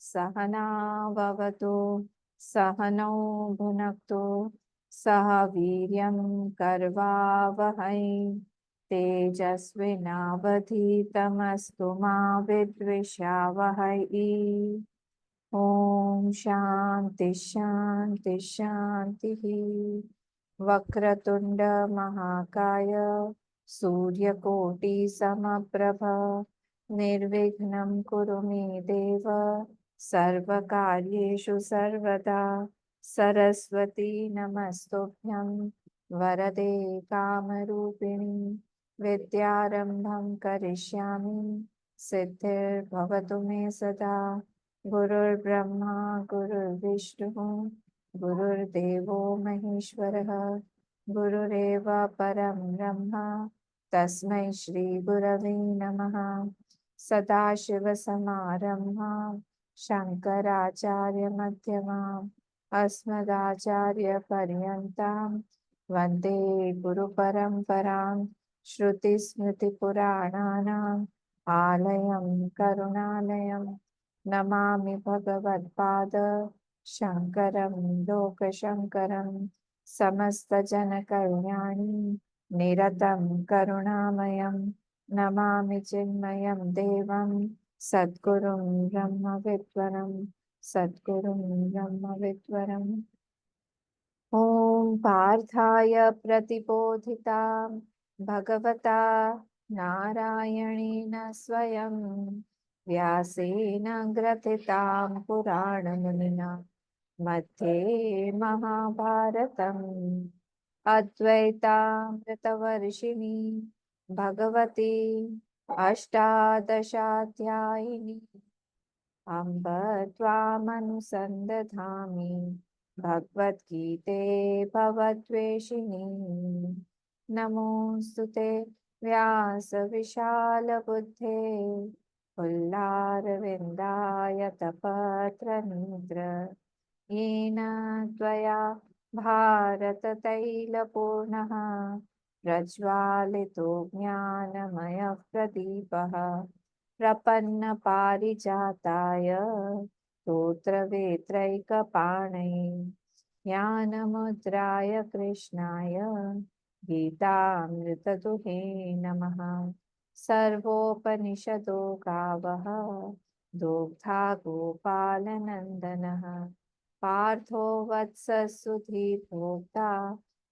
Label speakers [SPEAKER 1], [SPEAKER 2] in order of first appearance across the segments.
[SPEAKER 1] सहना भवतु सहनौ भुनक्तु सह वीर्यं कर्वावहै तेजस्विनावधीतमस्तु मा विद्विषावहै। ओम शांति शांति शांति। वक्रतुंड महाकाय सूर्यकोटि समप्रभ निर्विघ्नं कुरु मे देव सर्वकार्येषु सर्वदा। सरस्वती नमस्तुभ्यं वरदे कामरूपिणी विद्यारंभं करिष्यामि सिद्धिर्भवतु मे सदा। गुरुर्ब्रह्मा गुरुर्विष्णु गुरुर्देवो महेश्वरः गुरुरेव परं ब्रह्म तस्मै श्री गुरवे नमः। सदाशिवसमारम्भां शङ्कराचार्यमध्यमाम् अस्मदाचार्यपर्यन्तां वन्दे गुरुपरम्परां। श्रुतिस्मृतिपुराणानाम् आलयं करुणालयम् नमामि भगवत्पाद शङ्करं लोकशङ्करं। समस्तजनकल्याणं निरतं करुणामयं नमामि चिन्मयं देवं सद्गुरुं ब्रह्मविद्वरं सद्गुरुं ब्रह्मविद्वरम्। ॐ पार्थाय प्रतिबोधितां भगवता नारायणेन स्वयं व्यासेन ग्रथितां पुराणमुनिना मध्ये महाभारतम् अद्वैतामृतवर्षिणी भगवती अष्टादशाध्यायिनी अम्ब त्वामनुसन्दधामि भगवद्गीते भवद्वेषिणी। नमोऽस्तु ते व्यासविशालबुद्धे पुल्लारविन्दायतपत्रनेत्र येन त्वया भारततैलपूर्णः प्रज्वालितो ज्ञानमयः प्रदीपः प्रपन्नपारिजाताय स्तोत्रवेत्रैकपाणये ज्ञानमुद्राय कृष्णाय गीतामृतदुहे नमः। सर्वोपनिषदो गावः दोग्धा गोपालनन्दनः पार्थो वत्ससुधीर्भोक्ता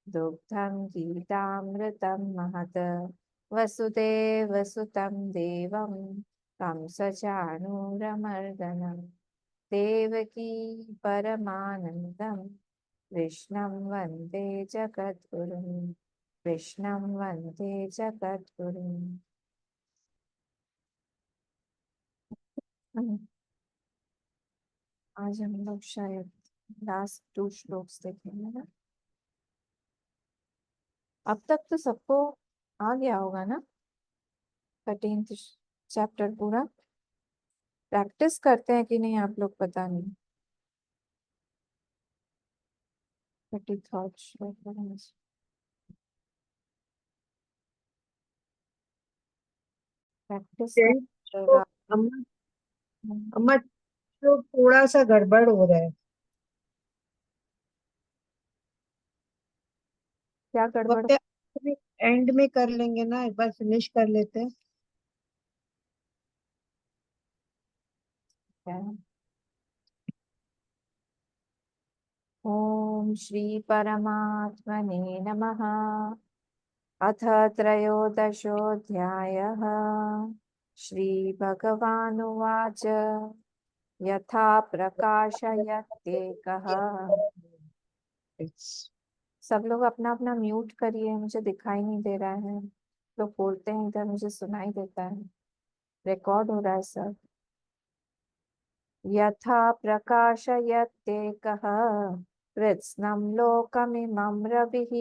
[SPEAKER 1] दुग्धं गीतामृतं महत्। वसुदेवसुतं देवं कंसचाणूरमर्दनं देवकी परमानन्दं कृष्णं वन्दे जगद्गुरुं कृष्णं वन्दे जगद्गुरुम्। आज हम लोग शायद लास्ट 2 श्लोक्स देखेंगे ना। अब तक तो सबको आ गया होगा ना 13th चैप्टर पूरा। प्रैक्टिस करते हैं कि नहीं आप लोग पता नहीं। 33rd श्लोक प्रैक्टिस
[SPEAKER 2] तो
[SPEAKER 1] करेगा।
[SPEAKER 2] अमर अमर तो थोड़ा सा गड़बड़ हो रहा है।
[SPEAKER 1] क्या गड़बड़
[SPEAKER 2] वक्त एंड में कर लेंगे ना, एक बार फिनिश कर लेते हैं।
[SPEAKER 1] है? ओम श्री परमात्मने नमः। अथ त्रयोदशोऽध्यायः। श्रीभगवानुवाच यथा प्रकाशयत्येकः। सब लोग अपना अपना म्यूट करिए, मुझे दिखाई नहीं दे रहा है। लोग बोलते हैं इधर, मुझे सुनाई देता है। रिकॉर्ड हो रहा है सब। यथा प्रकाशयत्येकः कृत्स्नं लोकमिमं रविः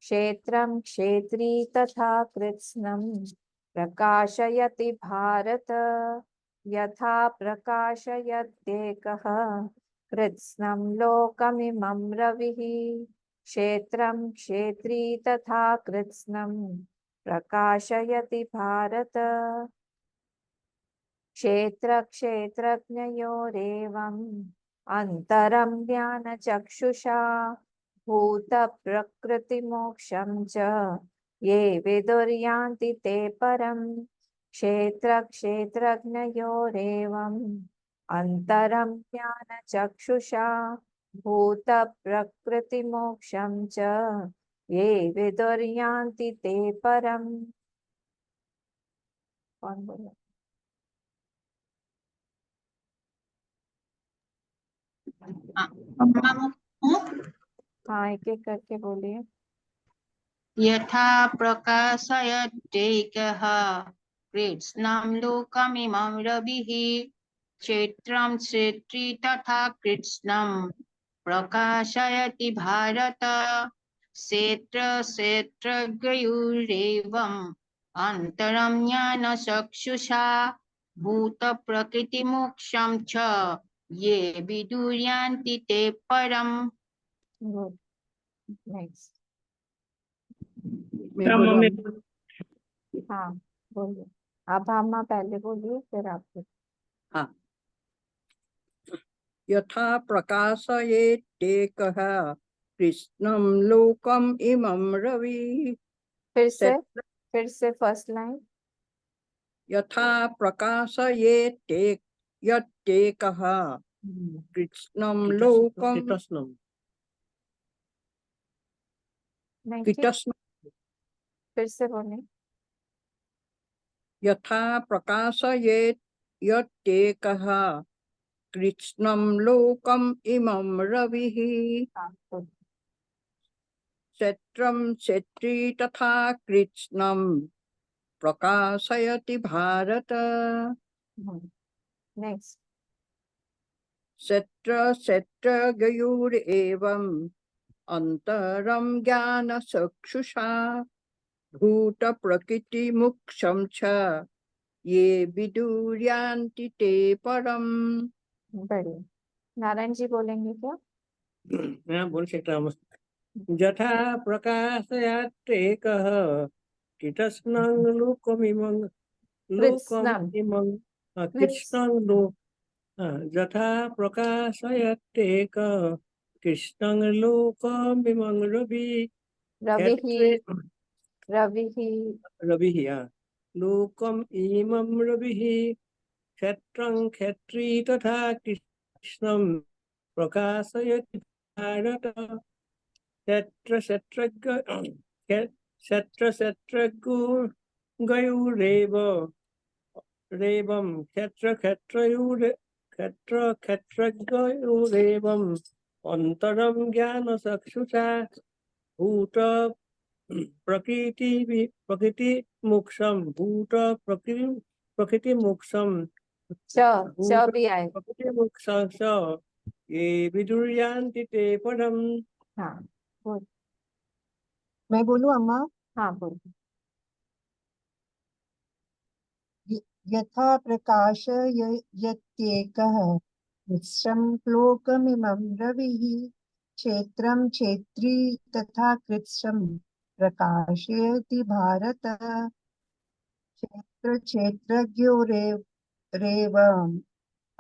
[SPEAKER 1] क्षेत्रं क्षेत्री तथा कृत्स्नं प्रकाशयति भारत। यथा प्रकाशयत्येकः कृत्स्नं लोकमिमं रविः क्षेत्रं क्षेत्री तथा कृत्स्नं प्रकाशयति भारत। क्षेत्र क्षेत्रज्ञयोरेवम् अंतरं ज्ञानचक्षुषा भूत प्रकृति मोक्षं च ये विदुर्यान्ति ते परम् क्षेत्र क्षेत्रज्ञयोरेवम् अंतरं ज्ञानचक्षुषा भूत प्रकृति मोक्षं च ये विदुर्यान्ति ते परम्। कौन बोला? हाँ, एक एक करके बोलिए।
[SPEAKER 3] यथा प्रकाशयत्येकः कृत्स्नं लोकमिमं रविः क्षेत्रं क्षेत्री तथा कृत्स्नं प्रकाशयति भारत क्षेत्र क्षेत्रज्ञयोरेवम् अन्तरं ज्ञानचक्षुषा भूतप्रकृतिमोक्षं च ये विदुर्यान्ति ते परम्।
[SPEAKER 1] Good, next.
[SPEAKER 2] मैं बोलूं?
[SPEAKER 1] हाँ बोलिए, आप अम्मा पहले बोलिए फिर आप बोलिए।
[SPEAKER 4] हाँ। यथा प्रकाशयेत्येकः कृष्णं लोकम् इमं रवि।
[SPEAKER 1] फिर से फर्स्ट लाइन।
[SPEAKER 4] यथा प्रकाशयेत्येकः कृष्णं लोकम्
[SPEAKER 1] नहीं ठीक, फिर से बोलिए।
[SPEAKER 4] यथा प्रकाशयेत्येकः कृष्णं लोकम् इमं रविः
[SPEAKER 1] हाँ, good.
[SPEAKER 4] क्षेत्रं क्षेत्री तथा कृष्णं प्रकाशयति भारत
[SPEAKER 1] नेक्स्ट।
[SPEAKER 4] क्षेत्र क्षेत्रज्ञयोरेवम् अन्तरं ज्ञानचक्षुषा भूत प्रकृति मोक्षं च ये विदुर्यान्ति ते परम्।
[SPEAKER 1] बढ़िया। नारायण जी बोलेंगे क्या?
[SPEAKER 5] मैं बोल सकता हूँ। यथा प्रकाशयत्येकः कृत्स्नं लोकमिमं कृत्स्नं यथा प्रकाशयत्येकः कृष्णं लोकमिमं रविः लोकम् इमं रविः क्षेत्रं क्षेत्री तथा कृष्णं प्रकाशयति भारत क्षेत्र क्षेत्रज्ञयोरेवम् क्षेत्रज्ञयोरेवम् अन्तरं ज्ञानचक्षुषा भूत प्रकृतिमोक्षं प्रकृतिमोक्षं
[SPEAKER 1] भी आए।
[SPEAKER 5] प्रकृतिमोक्षं च ये विदुर्यान्ति ते परम्।
[SPEAKER 1] हाँ बोल।
[SPEAKER 2] मैं बोलूं अम्मा?
[SPEAKER 1] हाँ बोलिए।
[SPEAKER 2] यथा प्रकाशयत्येकः कृत्स्नं लोकमिमं रविः क्षेत्रं क्षेत्री तथा कृत्स्नं प्रकाशयति भारत क्षेत्र क्षेत्रज्ञयोरेवम्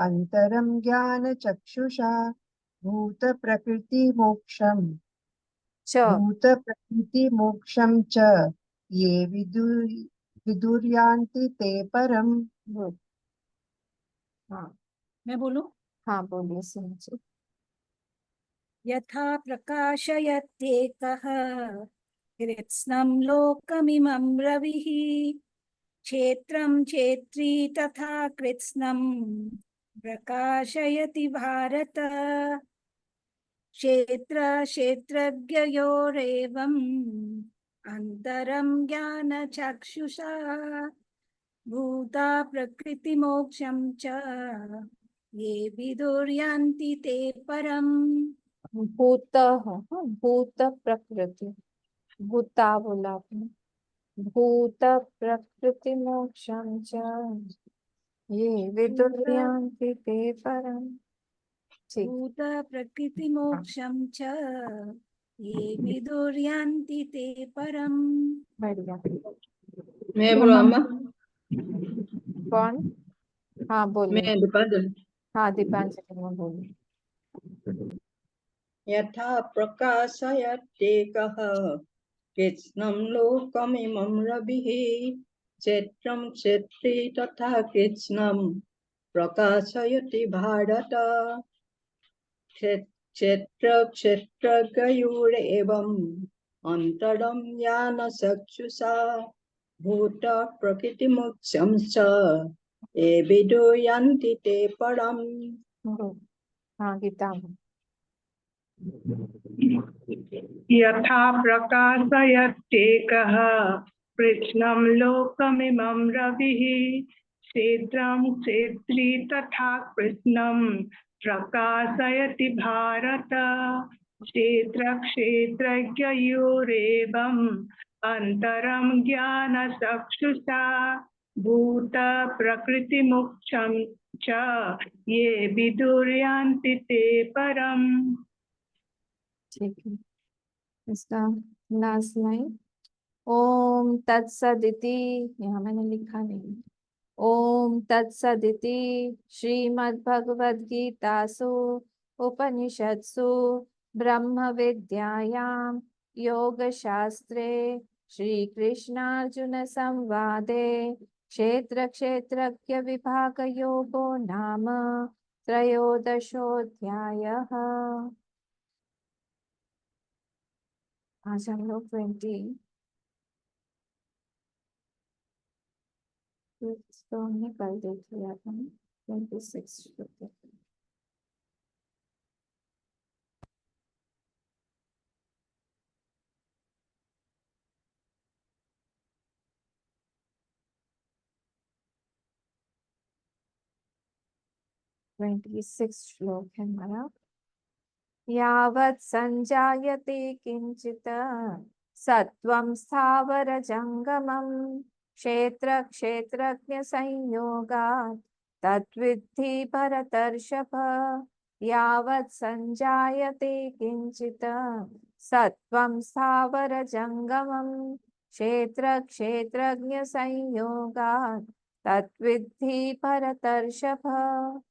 [SPEAKER 2] अन्तरं ज्ञानचक्षुषा भूतप्रकृतिमोक्षं च ये विदुर्यान्ति ते परम्।
[SPEAKER 1] गुड। हाँ
[SPEAKER 6] मैं बोलूं?
[SPEAKER 1] हाँ बोलिए सुनिए।
[SPEAKER 6] यथा प्रकाशयत्येकः कृत्स्नं लोकमिमं रविः क्षेत्रं क्षेत्री तथा कृत्स्नं प्रकाशयति भारत क्षेत्र क्षेत्रज्ञयोरेवम् अन्तरं ज्ञानचक्षुषा भूता प्रकृतिमोक्षं च ये विदुर्यान्ति ते परम्।
[SPEAKER 1] भूत है, भूत प्रकृति, भूता बोला आपने। भूत प्रकृति मोक्षं च ये विदुर्यान्ति ते परम्। ठीक।
[SPEAKER 6] भूत प्रकृतिमोक्षं च ये विदुर्यान्ति ते परम्।
[SPEAKER 1] बढ़िया।
[SPEAKER 3] मैं बोलूं अम्मा?
[SPEAKER 1] कौन? हाँ बोलिए।
[SPEAKER 4] मैं दीपांजलि।
[SPEAKER 1] हाँ दीपांजलि में बोलिए।
[SPEAKER 4] यथा प्रकाशयत्येकः कृत्स्नं लोकमिमं रविः क्षेत्रं क्षेत्री तथा कृत्स्नं प्रकाशयति भारत। क्षेत्र क्षेत्रज्ञयोरेवम् अन्तरं ज्ञानचक्षुषा भूत प्रकृतिमुख्यं च ये विदुर्यान्ति ते परम्।
[SPEAKER 1] हाँ गीता में।
[SPEAKER 7] यथा प्रकाशयत्येकः कृत्स्नं लोकमिमं रविः क्षेत्रं क्षेत्री तथा कृत्स्नं प्रकाशयति भारत। क्षेत्रक्षेत्रज्ञयोरेवम् अन्तरं ज्ञानचक्षुषा भूत प्रकृतिमुख्यं च ये विदुर्यान्ति ते परम्।
[SPEAKER 1] ठीक है, इसका लास्ट लाइन। ओम तत्सदिति, यहाँ मैंने लिखा नहीं। ओम तत्सदिति श्रीमद्भगवद्गीतासु उपनिषत्सु ब्रह्म विद्यायां योगशास्त्रे श्रीकृष्णार्जुन संवादे क्षेत्र क्षेत्रज्ञ विभाग योगो नाम त्रयोदशोऽध्यायः। आज हम लोग 26 तो हमने कल देख लिया था ना, 26 श्लोक तक। श्लोक है हमारा। यावत् संजायते किंचित सत्वं स्थावर जंगमं क्षेत्र क्षेत्रज्ञ संयोगात् तद्विद्धि भरतर्षभ। यावत् संजायते किंचित सत्वं स्थावर जंगमं क्षेत्र क्षेत्रज्ञ संयोगात् तद्विद्धि भरतर्षभ।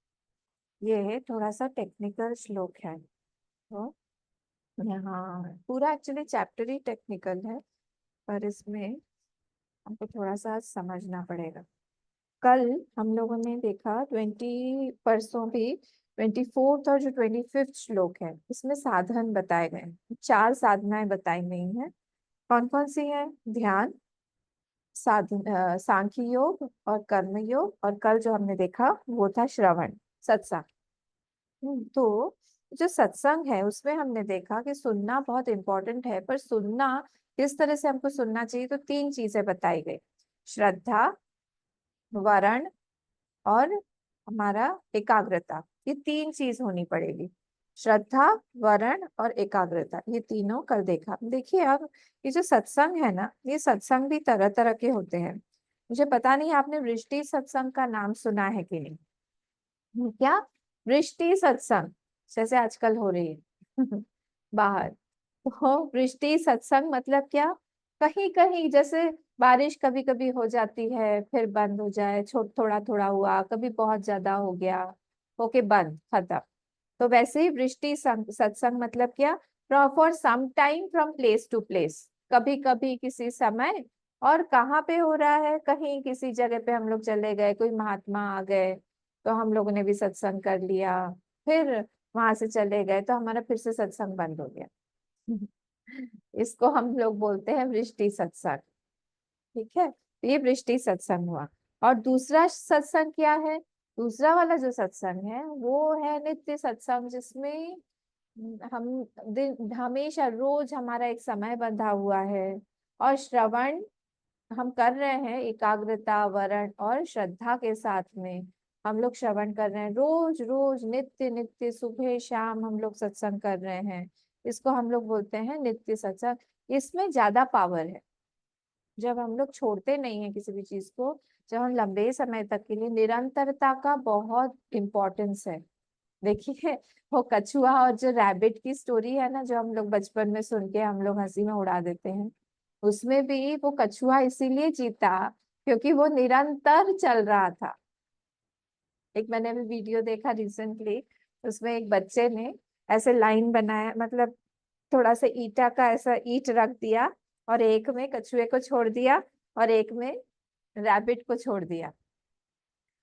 [SPEAKER 1] ये थोड़ा सा टेक्निकल श्लोक है, तो यहाँ पूरा एक्चुअली चैप्टर ही टेक्निकल है, पर इसमें हमको थोड़ा सा समझना पड़ेगा। कल हम लोगों ने देखा परसों भी 24th और जो 25th श्लोक है, इसमें साधन बताए गए हैं। 4 साधनाएं बताई गई हैं। कौन कौन सी है? ध्यान, साधन, सांख्य योग और कर्म योग, और कल जो हमने देखा वो था श्रवण, सत्संग। तो जो सत्संग है उसमें हमने देखा कि सुनना बहुत इंपॉर्टेंट है, पर सुनना किस तरह से हमको सुनना चाहिए, तो 3 चीजें बताई गई। श्रद्धा, वरण और हमारा एकाग्रता। ये 3 चीज होनी पड़ेगी। श्रद्धा, वरण और एकाग्रता, ये तीनों कल देखा। देखिए अब ये जो सत्संग है ना, ये सत्संग भी तरह तरह के होते हैं। मुझे पता नहीं आपने वृष्टि सत्संग का नाम सुना है कि नहीं। क्या? वृष्टि सत्संग जैसे आजकल हो रही है बाहर, तो वृष्टि सत्संग मतलब क्या? कहीं कहीं जैसे बारिश कभी कभी हो जाती है, फिर बंद हो जाए, थोड़ा थोड़ा हुआ, कभी बहुत ज्यादा हो गया, ओके बंद, खत्म। तो वैसे ही वृष्टि सत्संग मतलब क्या? For some time from place to place, कभी कभी किसी समय, और कहाँ पे हो रहा है? कहीं किसी जगह पे हम लोग चले गए, कोई महात्मा आ गए तो हम लोगों ने भी सत्संग कर लिया, फिर वहां से चले गए तो हमारा फिर से सत्संग बंद हो गया इसको हम लोग बोलते हैं वृष्टि सत्संग। ठीक है, तो ये वृष्टि सत्संग हुआ। और दूसरा सत्संग क्या है? दूसरा वाला जो सत्संग है वो है नित्य सत्संग, जिसमें हम दिन हमेशा रोज हमारा एक समय बंधा हुआ है, और श्रवण हम कर रहे हैं एकाग्रता, वरण और श्रद्धा के साथ में। हम लोग श्रवण कर रहे हैं रोज रोज, नित्य नित्य, सुबह शाम हम लोग सत्संग कर रहे हैं। इसको हम लोग बोलते हैं नित्य सत्संग। इसमें ज्यादा पावर है। जब हम लोग छोड़ते नहीं है किसी भी चीज को, जब हम लंबे समय तक के लिए, निरंतरता का बहुत इम्पोर्टेंस है। देखिए वो कछुआ और जो रैबिट की स्टोरी है ना, जो हम लोग बचपन में सुन के हम लोग हंसी में उड़ा देते हैं, उसमें भी वो कछुआ इसीलिए जीता क्योंकि वो निरंतर चल रहा था। एक मैंने अभी वीडियो देखा रिसेंटली, उसमें एक बच्चे ने ऐसे लाइन बनाया, मतलब थोड़ा सा ईटा का ऐसा ईट रख दिया और एक में कछुए को छोड़ दिया और एक में रैबिट को छोड़ दिया।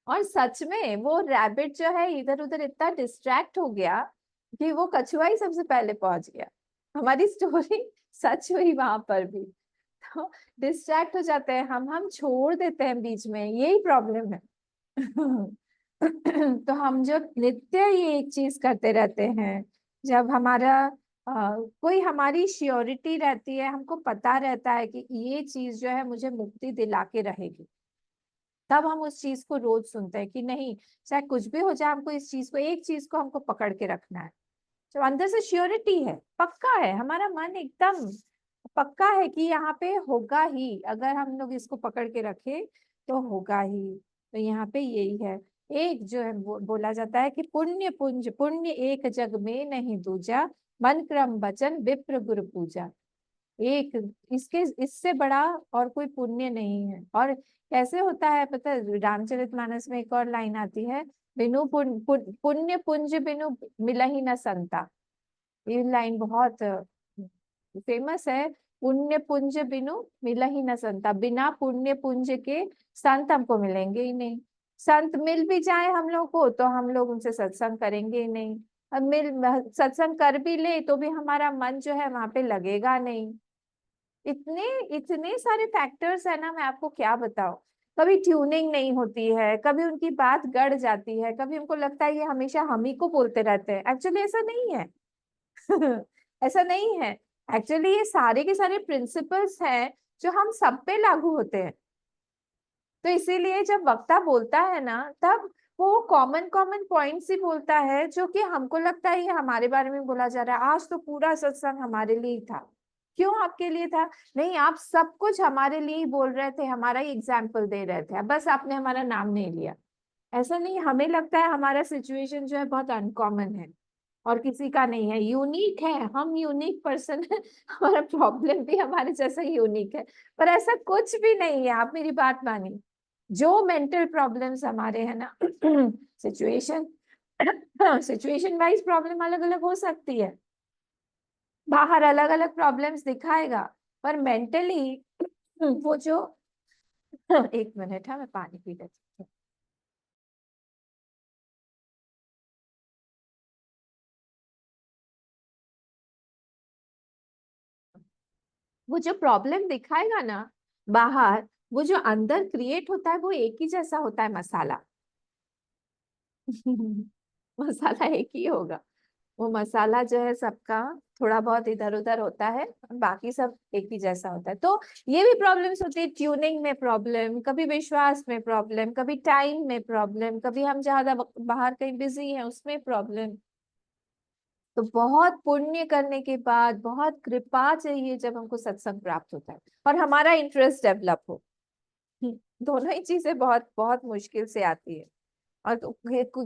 [SPEAKER 1] और सच में वो रैबिट जो है इधर उधर इतना डिस्ट्रैक्ट हो गया कि वो कछुआ ही सबसे पहले पहुंच गया। हमारी स्टोरी सच हुई वहां पर भी। तो डिस्ट्रैक्ट हो जाते हैं हम छोड़ देते हैं बीच में, यही प्रॉब्लम है। तो हम जो नित्य ये एक चीज करते रहते हैं, जब हमारा कोई हमारी श्योरिटी रहती है, हमको पता रहता है कि ये चीज जो है मुझे मुक्ति दिला के रहेगी, तब हम उस चीज को रोज सुनते हैं कि नहीं, चाहे कुछ भी हो जाए, हमको इस चीज को, एक चीज को हमको पकड़ के रखना है। जब अंदर से श्योरिटी है, पक्का है, हमारा मन एकदम पक्का है कि यहाँ पे होगा ही, अगर हम लोग इसको पकड़ के रखे तो होगा ही। तो यहाँ पे यही है, एक जो है बोला जाता है कि पुण्य पुंज पुण्य एक जग में नहीं दूजा, मन क्रम वचन विप्र गुरु पूजा। एक इसके इससे बड़ा और कोई पुण्य नहीं है। और कैसे होता है पता है, रामचरितमानस में एक और लाइन आती है, बिनु पुण्य पुंज बिनु मिला ही न संता। ये लाइन बहुत फेमस है, पुण्य पुंज बिनु मिला ही न संता, बिना पुण्य पुंज के संत हमको मिलेंगे ही नहीं। संत मिल भी जाए हम लोग को तो हम लोग उनसे सत्संग करेंगे ही नहीं, अब सत्संग कर भी ले तो भी हमारा मन जो है वहां पे लगेगा नहीं। इतने इतने सारे फैक्टर्स है ना, मैं आपको क्या बताऊं। कभी ट्यूनिंग नहीं होती है, कभी उनकी बात गड़ जाती है, कभी हमको लगता है ये हमेशा हम ही को बोलते रहते हैं, एक्चुअली ऐसा नहीं है। ऐसा नहीं है, एक्चुअली ये सारे के सारे प्रिंसिपल्स हैं जो हम सब पे लागू होते हैं। तो इसीलिए जब वक्ता बोलता है ना, तब वो कॉमन कॉमन पॉइंट्स ही बोलता है जो कि हमको लगता है ये हमारे बारे में बोला जा रहा है। आज तो पूरा सत्संग हमारे लिए ही था। क्यों आपके लिए था? नहीं, आप सब कुछ हमारे लिए ही बोल रहे थे, हमारा ही एग्जाम्पल दे रहे थे, बस आपने हमारा नाम नहीं लिया। ऐसा नहीं, हमें लगता है हमारा सिचुएशन जो है बहुत अनकॉमन है और किसी का नहीं है, यूनिक है, हम यूनिक पर्सन है। हमारा प्रॉब्लम भी हमारे जैसा यूनिक है, पर ऐसा कुछ भी नहीं है। आप मेरी बात मानिए, जो मेंटल प्रॉब्लम्स हमारे है ना, सिचुएशन सिचुएशन वाइज प्रॉब्लम अलग अलग हो सकती है, बाहर अलग अलग प्रॉब्लम्स दिखाएगा, पर मेंटली वो जो एक मिनट है, मैं पानी पी लेती हूँ। वो जो प्रॉब्लम दिखाएगा ना बाहर, वो जो अंदर क्रिएट होता है वो एक ही जैसा होता है, मसाला। मसाला एक ही होगा। वो मसाला जो है सबका थोड़ा बहुत इधर उधर होता है, बाकी सब एक ही जैसा होता है। तो ये भी प्रॉब्लम्स होती है, ट्यूनिंग में प्रॉब्लम, कभी विश्वास में प्रॉब्लम, कभी टाइम में प्रॉब्लम, कभी हम ज्यादा बाहर कहीं बिजी हैं उसमें प्रॉब्लम। तो बहुत पुण्य करने के बाद, बहुत कृपा चाहिए जब हमको सत्संग प्राप्त होता है और हमारा इंटरेस्ट डेवलप हो। दोनों ही चीजें बहुत बहुत मुश्किल से आती है। और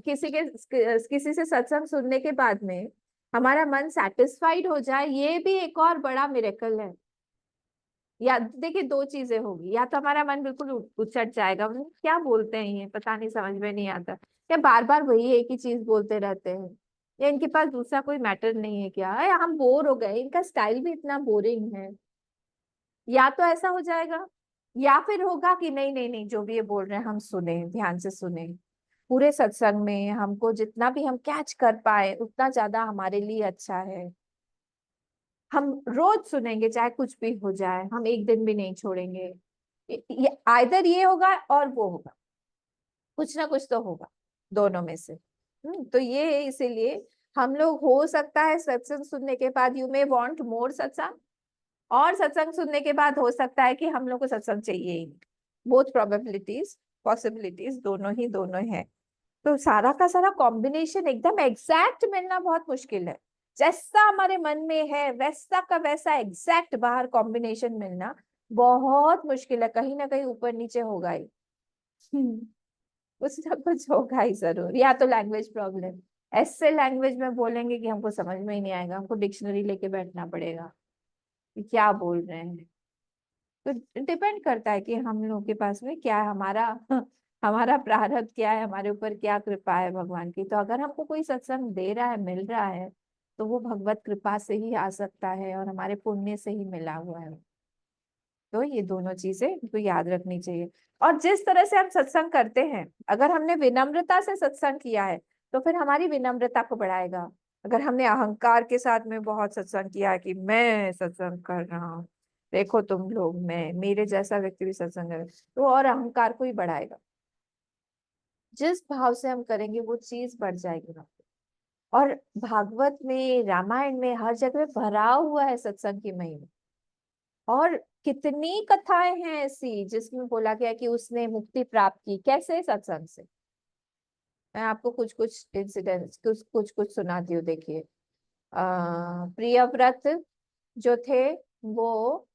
[SPEAKER 1] किसी से सत्संग सुनने के बाद में हमारा मन सेटिस्फाइड हो जाए, ये भी एक और बड़ा मिरेकल है। या देखिए, दो चीजें होगी, या तो हमारा मन बिल्कुल उचट जाएगा, क्या बोलते हैं ये, पता नहीं, समझ में नहीं आता, या बार बार वही एक ही चीज बोलते रहते हैं, या इनके पास दूसरा कोई मैटर नहीं है क्या, या हम बोर हो गए, इनका स्टाइल भी इतना बोरिंग है। या तो ऐसा हो जाएगा, या फिर होगा कि नहीं नहीं नहीं, जो भी ये बोल रहे हैं हम सुने, ध्यान से सुने, पूरे सत्संग में हमको जितना भी हम कैच कर पाए उतना ज्यादा हमारे लिए अच्छा है। हम रोज सुनेंगे चाहे कुछ भी हो जाए, हम एक दिन भी नहीं छोड़ेंगे। आइदर ये होगा और वो होगा, कुछ ना कुछ तो होगा, दोनों में से। तो ये इसीलिए हम लोग, हो सकता है सत्संग सुनने के बाद यू मे वांट मोर सत्संग, और सत्संग सुनने के बाद हो सकता है कि हम लोग को सत्संग चाहिए ही नहीं। बोथ प्रोबेबिलिटीज, पॉसिबिलिटीज दोनों है। तो सारा का सारा कॉम्बिनेशन एकदम एग्जैक्ट मिलना बहुत मुश्किल है। जैसा हमारे मन में है वैसा का वैसा एग्जैक्ट बाहर कॉम्बिनेशन मिलना बहुत मुश्किल है, कहीं ना कहीं ऊपर नीचे होगा ही। कुछ ना कुछ होगा ही जरूर, या तो लैंग्वेज प्रॉब्लम, ऐसे लैंग्वेज में बोलेंगे कि हमको समझ में ही नहीं आएगा, हमको डिक्शनरी लेके बैठना पड़ेगा कि क्या बोल रहे हैं। तो डिपेंड करता है कि हम लोग के पास में क्या है, हमारा हमारा प्रारब्ध क्या है, हमारे ऊपर क्या कृपा है भगवान की। तो अगर हमको कोई सत्संग दे रहा है, मिल रहा है, तो वो भगवत कृपा से ही आ सकता है और हमारे पुण्य से ही मिला हुआ है। तो ये दोनों चीजें हमको याद रखनी चाहिए। और जिस तरह से हम सत्संग करते हैं, अगर हमने विनम्रता से सत्संग किया है तो फिर हमारी विनम्रता को बढ़ाएगा। अगर हमने अहंकार के साथ में बहुत सत्संग किया है कि मैं सत्संग कर रहा हूँ, देखो तुम लोग, मैं, मेरे जैसा व्यक्ति भी सत्संग करे, तो और अहंकार को ही बढ़ाएगा। जिस भाव से हम करेंगे वो चीज बढ़ जाएगी वहां पे। और भागवत में, रामायण में, हर जगह भरा हुआ है सत्संग की महिमा। और कितनी कथाएं हैं ऐसी जिसमें बोला गया कि उसने मुक्ति प्राप्त की, कैसे? सत्संग से। मैं आपको कुछ कुछ इंसिडेंट्स, कुछ कुछ कुछ सुनाती हूँ। देखिए, प्रियव्रत जो थे, वो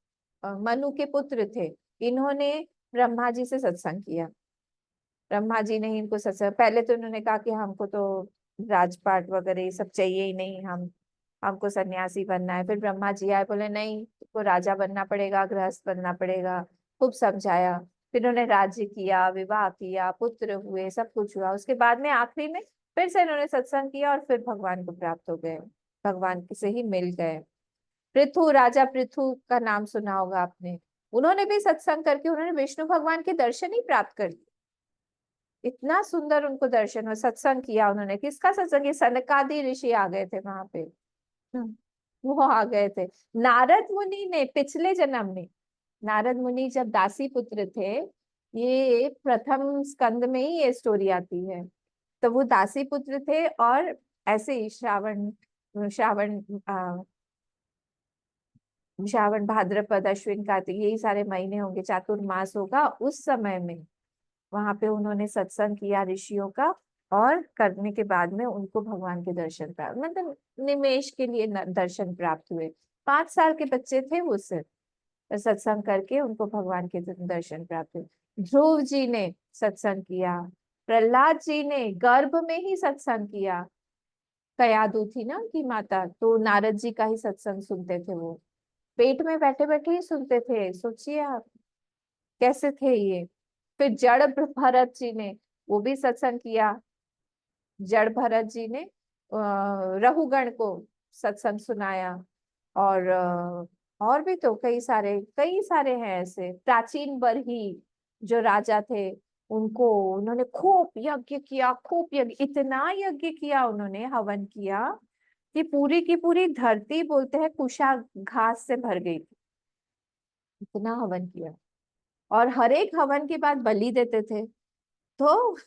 [SPEAKER 1] मनु के पुत्र थे। इन्होंने ब्रह्मा जी से सत्संग किया। ब्रह्मा जी ने इनको सत्संग, पहले तो इन्होंने कहा कि हमको तो राजपाट वगैरह ये सब चाहिए ही नहीं, हमको सन्यासी बनना है। फिर ब्रह्मा जी आए, बोले नहीं, तुमको राजा बनना पड़ेगा, गृहस्थ बनना पड़ेगा। खूब समझाया। फिर उन्होंने राज्य किया, विवाह किया, पुत्र हुए, सब कुछ हुआ। उसके बाद में आखिरी में फिर से इन्होंने सत्संग किया और फिर भगवान को प्राप्त हो गए, भगवान से ही मिल गए। पृथु, राजा पृथु का नाम सुना होगा आपने। उन्होंने भी सत्संग करके उन्होंने विष्णु भगवान के दर्शन ही प्राप्त कर लिए। इतना सुंदर उनको दर्शन हुआ, सत्संग किया उन्होंने। किसका सत्संग? ये सनकादि ऋषि आ गए थे वहां पे। वो आ गए थे। नारद मुनि ने पिछले जन्म में, नारद मुनि जब दासी पुत्र थे, ये प्रथम स्कंद में ही ये स्टोरी आती है। तो वो दासी पुत्र थे और ऐसे ही श्रावण श्रावण श्रावण भाद्रपद अश्विन कार्तिक, यही सारे महीने होंगे, चातुर्मास होगा, उस समय में वहां पे उन्होंने सत्संग किया ऋषियों का। और करने के बाद में उनको भगवान के दर्शन प्राप्त, मतलब निमेश के लिए दर्शन प्राप्त हुए। 5 साल के बच्चे थे वो सिर्फ, सत्संग करके उनको भगवान के दर्शन प्राप्त हुए। ध्रुव जी ने सत्संग किया। प्रहलाद जी ने गर्भ में ही सत्संग किया। कयादू थी ना उनकी माता, तो नारद जी का ही सत्संग सुनते थे वो। पेट में बैठे बैठे ही सुनते थे। सोचिए आप कैसे थे ये। फिर जड़ भरत जी ने, वो भी सत्संग किया। जड़ भरत जी ने रहुगण को सत्संग सुनाया। और और भी तो कई सारे हैं ऐसे। प्राचीन बरही जो राजा थे, उनको उन्होंने खूब यज्ञ किया, खूब यज्ञ, इतना यज्ञ किया उन्होंने, हवन किया कि पूरी की पूरी धरती बोलते हैं कुशा घास से भर गई थी। इतना हवन किया। और हर एक हवन के बाद बलि देते थे। तो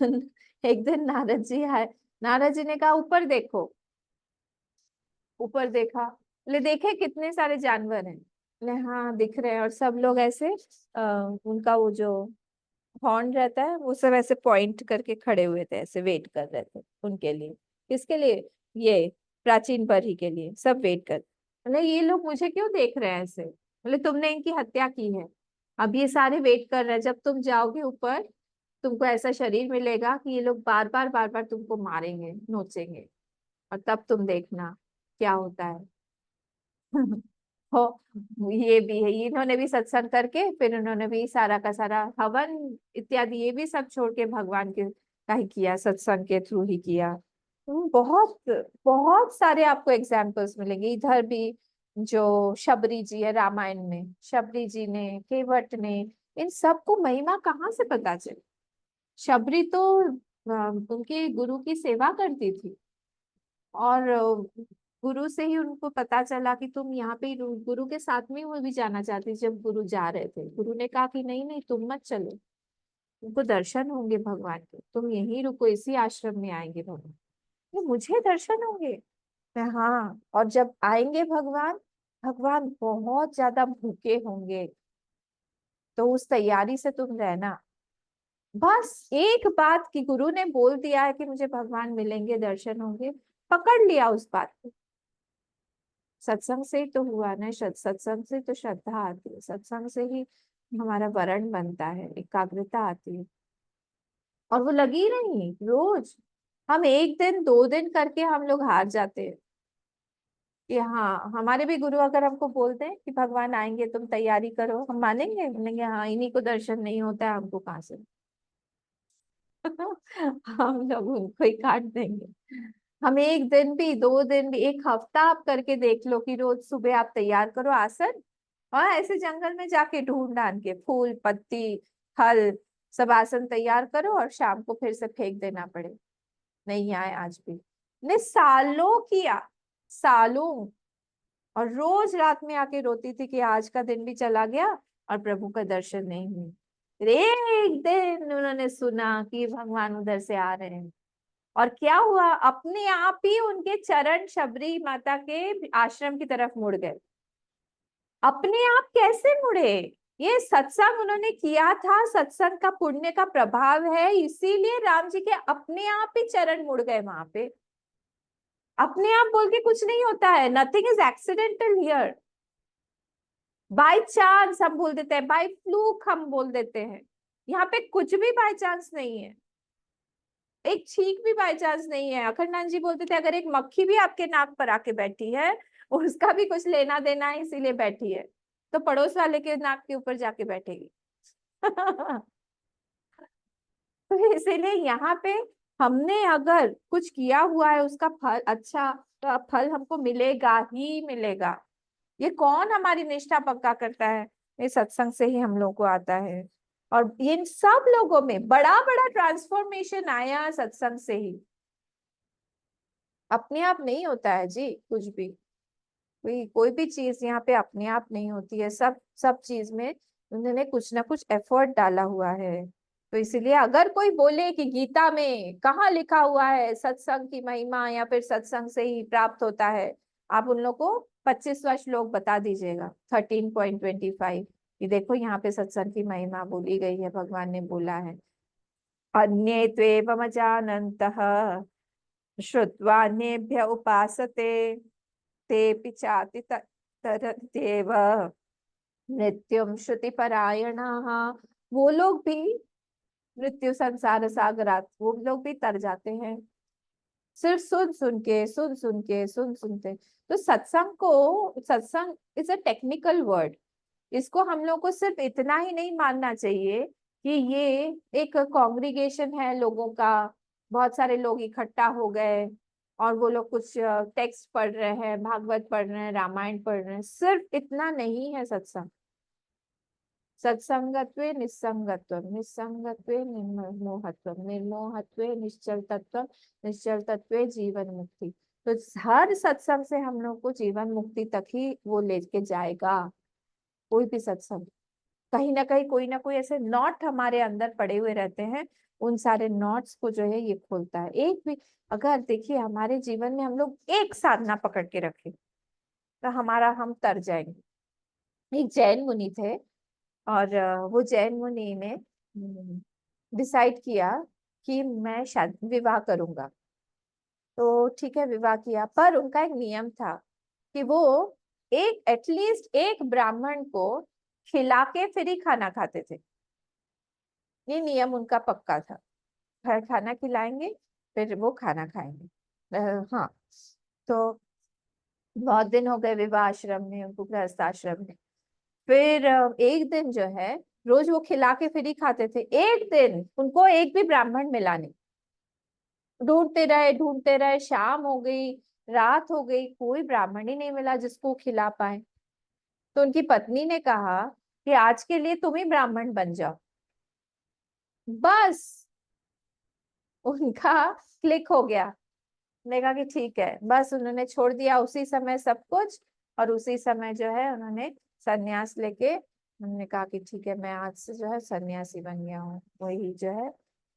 [SPEAKER 1] एक दिन नारद जी आए। नारद जी ने कहा ऊपर देखो। ऊपर देखा, बोले देखे कितने सारे जानवर हैं? बोले हाँ दिख रहे हैं। और सब लोग ऐसे उनका वो जो हॉर्न रहता है, वो सब ऐसे पॉइंट करके खड़े हुए थे, ऐसे वेट कर रहे थे उनके लिए। किसके लिए? ये प्राचीन परी के लिए सब वेट कर। बोले ये लोग मुझे क्यों देख रहे हैं ऐसे? बोले तुमने इनकी हत्या की है, अब ये सारे वेट कर रहे हैं, जब तुम जाओगे ऊपर तुमको ऐसा शरीर मिलेगा कि ये लोग बार बार तुमको मारेंगे, नोचेंगे, और तब तुम देखना क्या होता है। हो, ये भी है। इन्होंने भी सत्संग करके फिर उन्होंने भी सारा का सारा हवन इत्यादि ये भी सब छोड़ के भगवान के का ही किया, सत्संग के थ्रू ही किया। बहुत बहुत सारे आपको एग्जाम्पल्स मिलेंगे इधर भी। जो शबरी जी है रामायण में, शबरी जी ने, केवट ने, इन सबको महिमा कहाँ से पता चली? शबरी तो उनके गुरु की सेवा करती थी। और गुरु से ही उनको पता चला कि तुम यहाँ पे गुरु के साथ में वो भी जाना चाहती थी। जब गुरु जा रहे थे, गुरु ने कहा कि नहीं नहीं तुम मत चलो, तुमको दर्शन होंगे भगवान के, तुम यहीं रुको, इसी आश्रम में आएंगे भगवान। तो मुझे दर्शन होंगे? मैं, हाँ। और जब आएंगे भगवान, भगवान बहुत ज्यादा भूखे होंगे, तो उस तैयारी से तुम रहना। बस एक बात की गुरु ने बोल दिया है कि मुझे भगवान मिलेंगे, दर्शन होंगे, पकड़ लिया उस बात को। सत्संग से ही तो हुआ ना, सत्संग से तो श्रद्धा आती है, सत्संग से ही हमारा वरण बनता है, एकाग्रता आती है। और वो लगी रही रोज। हम एक दिन 2 दिन करके हम लोग हार जाते हैं कि हाँ, हमारे भी गुरु अगर हमको बोलते हैं कि भगवान आएंगे तुम तैयारी करो, हम मानेंगे? बोलेंगे हाँ, इन्हीं को दर्शन नहीं होता है, हमको कहाँ से। हम लोग उनको ही काट देंगे। हम एक दिन भी, 2 दिन भी, एक हफ्ता आप करके देख लो कि रोज सुबह आप तैयार करो आसन, और ऐसे जंगल में जाके ढूंढ ढांड के फूल पत्ती फल सब आसन तैयार करो, और शाम को फिर से फेंक देना पड़े। नहीं आए आज भी, ने सालों किया, सालों। और रोज रात में आके रोती थी कि आज का दिन भी चला गया और प्रभु का दर्शन नहीं हुई। फिर एक दिन उन्होंने सुना कि भगवान उधर से आ रहे हैं, और क्या हुआ, अपने आप ही उनके चरण शबरी माता के आश्रम की तरफ मुड़ गए। अपने आप कैसे मुड़े? ये सत्संग उन्होंने किया था, सत्संग का पुण्य का प्रभाव है, इसीलिए राम जी के अपने आप ही चरण मुड़ गए वहां पे। अपने आप बोल के कुछ नहीं होता है, nothing is accidental here. By chance हम बोल देते हैं, बाय फ्लूक हम बोल देते हैं, यहाँ पे कुछ भी बाय चांस नहीं है, एक छींक भी बाय चांस नहीं है। अखंडानंद जी बोलते थे अगर एक मक्खी भी आपके नाक पर आके बैठी है, उसका भी कुछ लेना देना है इसीलिए बैठी है, तो पड़ोस वाले के नाक के ऊपर जाके बैठेगी। तो इसीलिए यहाँ पे हमने अगर कुछ किया हुआ है उसका फल अच्छा, तो फल हमको मिलेगा ही मिलेगा। ये कौन हमारी निष्ठा पक्का करता है? ये सत्संग से ही हम लोग को आता है। और इन सब लोगों में बड़ा बड़ा ट्रांसफॉर्मेशन आया सत्संग से ही। अपने आप नहीं होता है जी कुछ भी, कोई भी चीज यहाँ पे अपने आप नहीं होती है। सब चीज में उन्होंने कुछ ना कुछ एफर्ट डाला हुआ है। तो इसीलिए अगर कोई बोले कि गीता में कहाँ लिखा हुआ है सत्संग की महिमा या फिर सत्संग से ही प्राप्त होता है, आप उन लोग को 25वां श्लोक बता दीजिएगा 13.25 कि देखो यहाँ पे सत्संग की महिमा बोली गई है, भगवान ने बोला है। अन्ये त्वेवमजानन्तः श्रुत्वान्येभ्य उपासते तेऽपि चाति तरत्येव नित्यं श्रुतिपरायणाः। वो लोग भी मृत्यु संसार सागरात, वो लोग भी तर जाते हैं सिर्फ सुन सुनते। तो सत्संग इज अ टेक्निकल वर्ड। इसको हम लोग को सिर्फ इतना ही नहीं मानना चाहिए कि ये एक कॉन्ग्रीगेशन है लोगों का, बहुत सारे लोग इकट्ठा हो गए और वो लोग कुछ टेक्स्ट पढ़ रहे हैं, भागवत पढ़ रहे हैं, रामायण पढ़ रहे हैं, सिर्फ इतना नहीं है सत्संग। सत्संगत्वे निस्संगत्वं, निस्संगत्वे निर्मोहत्वं, निर्मोहत्वे निश्चल तत्वं, निश्चल तत्वे जीवन मुक्ति। तो हर सत्संग से हम लोग को जीवन मुक्ति तक ही वो लेके जाएगा। कोई भी सत्संग कहीं ना कहीं कोई ना कोई ऐसे नॉट हमारे अंदर पड़े हुए रहते हैं, उन सारे नॉट्स को जो है ये खोलता है। एक भी अगर देखिए हमारे जीवन में हम लोग एक साधना पकड़ के रखें तो हम तर जाएंगे। एक जैन मुनि थे, और वो जैन मुनि ने डिसाइड किया कि मैं शादी विवाह करूंगा। तो ठीक है विवाह किया, पर उनका एक नियम था कि वो एटलीस्ट एक ब्राह्मण को खिला के फिर ही खाना खाते थे। ये नियम उनका पक्का था, खाना खिलाएंगे फिर वो खाना खाएंगे। हाँ, तो बहुत दिन हो गए विवाह आश्रम में, उनको गृहस्थ आश्रम में। फिर एक दिन जो है रोज वो खिला के फिर ही खाते थे। एक दिन उनको एक भी ब्राह्मण मिला नहीं, ढूंढते रहे, शाम हो गई, रात हो गई, कोई ब्राह्मण ही नहीं मिला जिसको खिला पाए। तो उनकी पत्नी ने कहा कि आज के लिए तुम ही ब्राह्मण बन जाओ। बस उनका क्लिक हो गया, उन्होंने कहा कि ठीक है। बस उन्होंने छोड़ दिया उसी समय सब कुछ, और उसी समय जो है उन्होंने सन्यास लेके उन्होंने कहा कि ठीक है मैं आज से जो है सन्यासी बन गया हूँ। वही जो है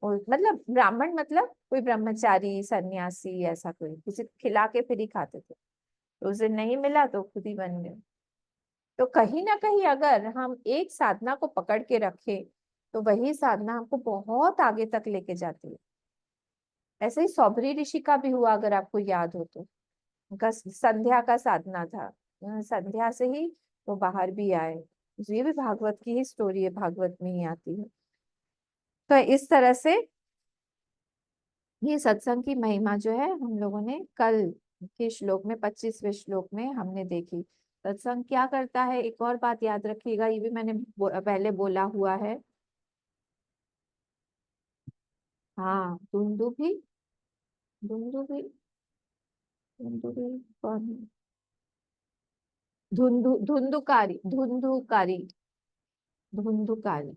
[SPEAKER 1] वो मतलब ब्राह्मण मतलब कोई ब्रह्मचारी सन्यासी, ऐसा कोई किसी को खिला के फिर ही खाते थे। तो उस दिन नहीं मिला तो खुद ही बन गए। तो कहीं ना कहीं अगर हम एक साधना को पकड़ के रखें तो वही साधना हमको बहुत आगे तक लेके जाती है। ऐसे ही सौभरी ऋषि का भी हुआ, अगर आपको याद हो तो। उनका संध्या का साधना था, संध्या से ही वो बाहर भी आए। ये भी भागवत की ही स्टोरी है, भागवत में ही आती है। तो इस तरह से ये सत्संग की महिमा जो है हम लोगों ने कल के श्लोक में 25वें श्लोक में हमने देखी। सत्संग क्या करता है, एक और बात याद रखिएगा, ये भी मैंने पहले बोला हुआ है। हाँ, धुंदुभी, धुंदुभी, धुंदुभी कौन है? धुंधुकारी, धुंधुकारी, धुंधुकारी,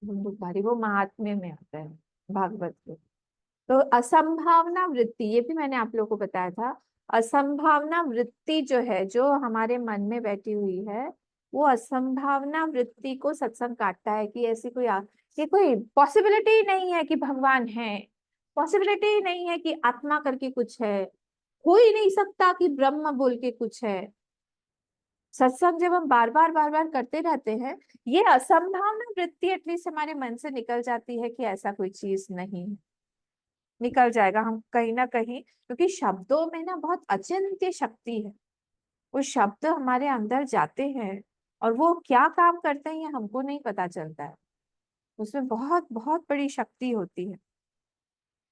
[SPEAKER 1] धुंधुकारी वो महात्म्य में आता है, भागवत के। तो असंभावना वृत्ति, ये भी मैंने आप लोगों को बताया था। असंभावना वृत्ति जो है, जो हमारे मन में बैठी हुई है, वो असंभावना वृत्ति को सत्संग काटता है कि ऐसी कि कोई पॉसिबिलिटी ही नहीं है कि भगवान है, पॉसिबिलिटी ही नहीं है कि आत्मा करके कुछ है, हो ही नहीं सकता कि ब्रह्म बोल के कुछ है। सत्संग जब हम बार बार करते रहते हैं, ये असंभावना वृत्ति एटलीस्ट हमारे मन से निकल जाती है कि ऐसा कोई चीज नहीं है। निकल जाएगा हम कहीं ना कहीं, क्योंकि शब्दों में ना बहुत अचिंत्य शक्ति है। वो शब्द हमारे अंदर जाते हैं और वो क्या काम करते हैं ये हमको नहीं पता चलता है। उसमें बहुत बहुत बड़ी शक्ति होती है।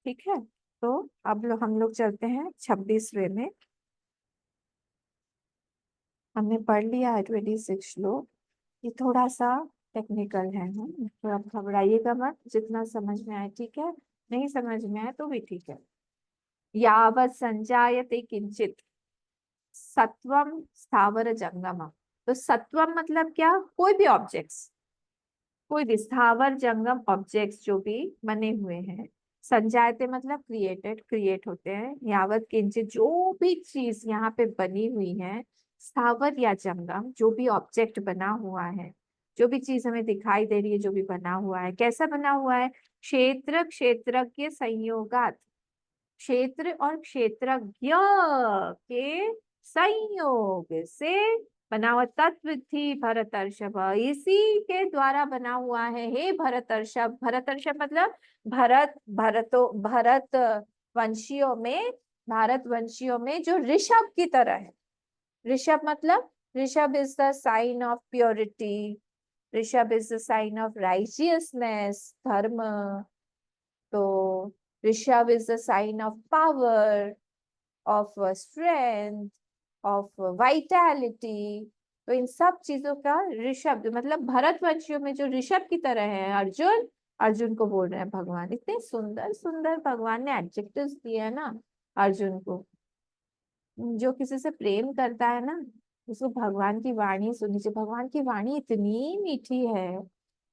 [SPEAKER 1] ठीक है, तो अब हम लोग चलते हैं 26वें में। हमने पढ़ लिया है 26 श्लोक। ये थोड़ा सा टेक्निकल है, थोड़ा घबराइएगा मत, जितना समझ में आए ठीक है, नहीं समझ में आए तो भी ठीक है। यावत् संजायते किंचित सत्वम स्थावर जंगम। तो सत्वम मतलब क्या? कोई भी ऑब्जेक्ट्स, कोई भी स्थावर जंगम ऑब्जेक्ट्स जो भी बने हुए हैं। संजायते मतलब क्रिएटेड, क्रिएट होते हैं। यावत किंचित जो भी चीज यहाँ पे बनी हुई है, स्थावर या जंगम जो भी ऑब्जेक्ट बना हुआ है, जो भी चीज हमें दिखाई दे रही है, जो भी बना हुआ है, कैसा बना हुआ है? क्षेत्र क्षेत्रज्ञ संयोगात, क्षेत्र और क्षेत्रज्ञ के संयोग से बना हुआ तत्विधि भरतर्षभ, इसी के द्वारा बना हुआ है हे भरतर्षभ। भरतर्षभ मतलब भरत वंशियों में, भारत वंशियों में जो ऋषभ की तरह है। ऋषभ मतलब, Rishabh is the sign of purity, Rishabh is the sign of righteousness, धर्म। तो Rishabh is the sign of power, of strength, of vitality. तो इन सब चीजों का ऋषभ मतलब भरतवंशियों में जो ऋषभ की तरह है अर्जुन, अर्जुन को बोल रहे हैं भगवान। इतने सुंदर सुंदर भगवान ने एडजेक्टिव्स दिए है ना अर्जुन को। जो किसी से प्रेम करता है ना, उसको भगवान की वाणी सुननी चाहिए। भगवान की वाणी इतनी मीठी है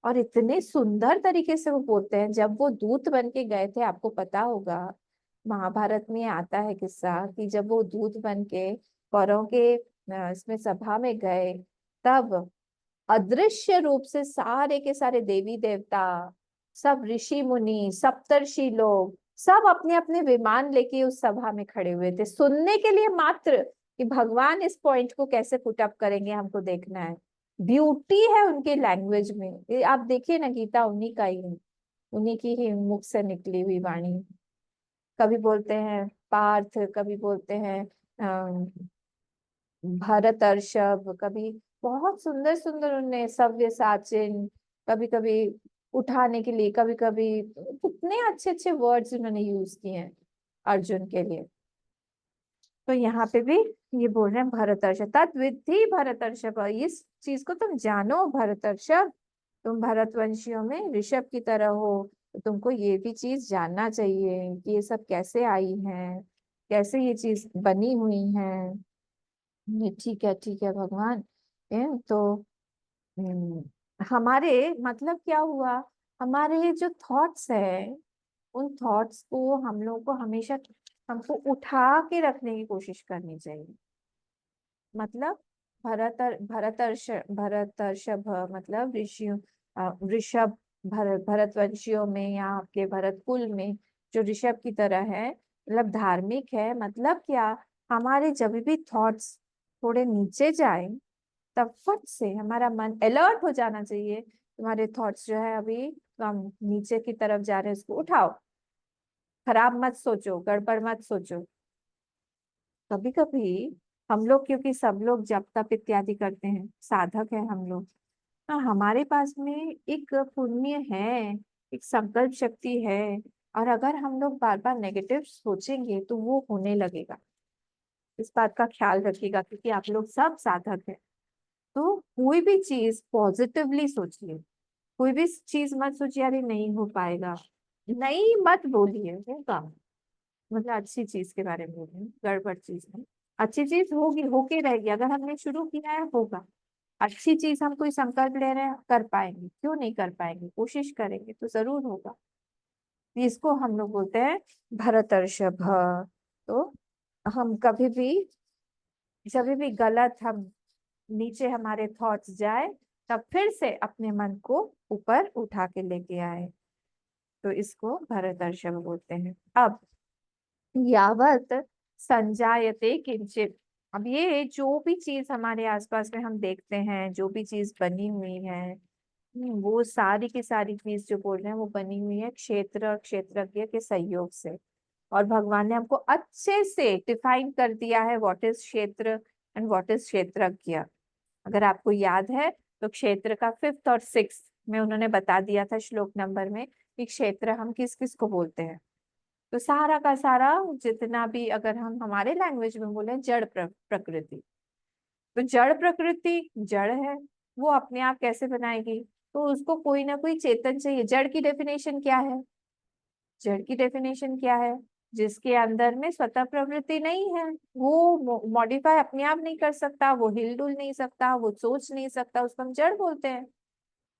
[SPEAKER 1] और इतने सुंदर तरीके से वो बोलते हैं। जब वो दूत बन के गए थे, आपको पता होगा महाभारत में आता है किस्सा कि जब वो दूत बन के कौरवों के इसमें सभा में गए, तब अदृश्य रूप से सारे के सारे देवी देवता, सब ऋषि मुनि, सप्तर्षि लोग, सब अपने अपने विमान लेके उस सभा में खड़े हुए थे, सुनने के लिए मात्र कि भगवान इस पॉइंट को कैसे पुट अप करेंगे, हमको देखना है। ब्यूटी है उनके लैंग्वेज में। ये आप देखिए ना, गीता उन्हीं का ही है, उन्हीं की ही मुख से निकली हुई वाणी। कभी बोलते हैं पार्थ, कभी बोलते हैं भरतर्षभ, कभी बहुत सुंदर सुंदर उन्हें सव्यसाचिन, कभी कभी उठाने के लिए, कभी कभी कितने अच्छे अच्छे वर्ड्स उन्होंने यूज किए हैं अर्जुन के लिए। तो यहाँ पे भी ये बोल रहे हैं भरतर्षभ, तद्विद्धि भरतर्षभ, इस चीज को तुम जानो भरतर्षभ, तुम भरतवंशियों में ऋषभ की तरह हो, तो तुमको ये भी चीज जानना चाहिए कि ये सब कैसे आई है, कैसे ये चीज बनी हुई है। ये ठीक है भगवान। तो हमारे मतलब क्या हुआ, हमारे जो थॉट्स है, उन थॉट्स को हम लोग को हमेशा हमको उठा के रखने की कोशिश करनी चाहिए। मतलब भरतर्षभ मतलब ऋषियों, ऋषभ, भरतवंशियों में या आपके भरत कुल में जो ऋषभ की तरह है, मतलब धार्मिक है। मतलब क्या, हमारे जब भी थॉट्स थोड़े नीचे जाए, तब फट से हमारा मन अलर्ट हो जाना चाहिए। तुम्हारे थॉट्स जो है अभी कम नीचे की तरफ जा रहे हैं, उसको उठाओ, खराब मत सोचो, गड़बड़ मत सोचो। कभी कभी हम लोग, क्योंकि सब लोग जप तप इत्यादि करते हैं, साधक है हम लोग, तो हमारे पास में एक पुण्य है, एक संकल्प शक्ति है। और अगर हम लोग बार बार नेगेटिव सोचेंगे तो वो होने लगेगा। इस बात का ख्याल रखिएगा, क्योंकि आप लोग सब साधक हैं। तो कोई भी चीज पॉजिटिवली सोचिए, कोई भी चीज मत सोचिए अरे नहीं हो पाएगा, नहीं मत बोलिए, होगा। मतलब अच्छी चीज के बारे में बोल रही हूँ, गड़बड़ चीज नहीं। अच्छी चीज होगी, होके रहेगी, अगर हमने शुरू किया है होगा। अच्छी चीज हम कोई संकल्प ले रहे हैं, कर पाएंगे, क्यों नहीं कर पाएंगे, कोशिश करेंगे तो जरूर होगा। इसको हम लोग बोलते हैं भरतर्षभ। तो हम कभी भी, जब भी गलत हम नीचे हमारे थॉट्स जाए, तब फिर से अपने मन को ऊपर उठा के लेके आए, तो इसको भरतर्षभ बोलते हैं। अब यावत संजायते किंचित, अब ये जो भी चीज हमारे आसपास में हम देखते हैं, जो भी चीज बनी हुई है, वो सारी की सारी चीज जो बोल रहे हैं वो बनी हुई है क्षेत्र और क्षेत्रज्ञ के सहयोग से। और भगवान ने हमको अच्छे से डिफाइन कर दिया है व्हाट इज क्षेत्र एंड व्हाट इज क्षेत्रज्ञ। अगर आपको याद है तो क्षेत्र का 5th और 6th में उन्होंने बता दिया था श्लोक नंबर में कि क्षेत्र हम किस किस को बोलते हैं। तो सारा का सारा जितना भी, अगर हम हमारे लैंग्वेज में बोले, जड़ प्रकृति। तो जड़ प्रकृति जड़ है, वो अपने आप कैसे बनाएगी, तो उसको कोई ना कोई चेतन चाहिए। जड़ की डेफिनेशन क्या है? जड़ की डेफिनेशन क्या है? जिसके अंदर में स्वतः प्रवृत्ति नहीं है, वो मॉडिफाई अपने आप नहीं कर सकता, वो हिल डुल नहीं सकता, वो सोच नहीं सकता, उसको हम जड़ बोलते हैं।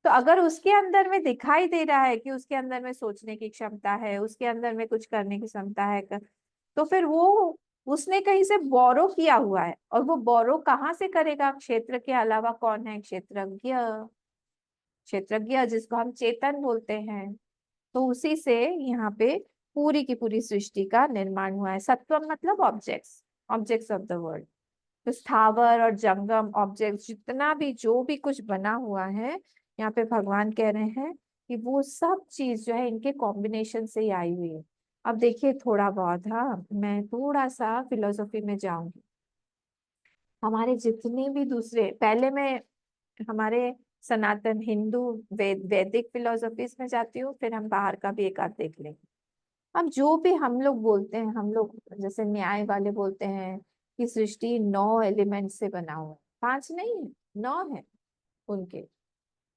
[SPEAKER 1] तो अगर उसके अंदर में दिखाई दे रहा है कि उसके अंदर में सोचने की क्षमता है, उसके अंदर में कुछ करने की क्षमता है, तो फिर वो उसने कहीं से बोरो किया हुआ है। और वो बोरो कहाँ से करेगा? क्षेत्र के अलावा कौन है? क्षेत्रज्ञ। क्षेत्रज्ञ जिसको हम चेतन बोलते हैं। तो उसी से यहाँ पे पूरी की पूरी सृष्टि का निर्माण हुआ है। सत्वम मतलब objects, objects of the world. तो स्थावर और जंगम ऑब्जेक्ट्स, जितना भी जो भी कुछ बना हुआ है, यहाँ पे भगवान कह रहे हैं कि वो सब चीज जो है इनके कॉम्बिनेशन से ही आई हुई है। अब देखिए थोड़ा बहुत, हाँ मैं थोड़ा सा फिलोसॉफी में जाऊंगी। हमारे जितने भी दूसरे, पहले मैं हमारे सनातन हिंदू वैदिक फिलोसफीज में जाती हूँ, फिर हम बाहर का भी एक आध देख लेंगे। अब जो भी हम लोग बोलते हैं, हम लोग जैसे न्याय वाले बोलते हैं कि सृष्टि 9 एलिमेंट से बना हुआ है, 5 नहीं है, 9 है उनके।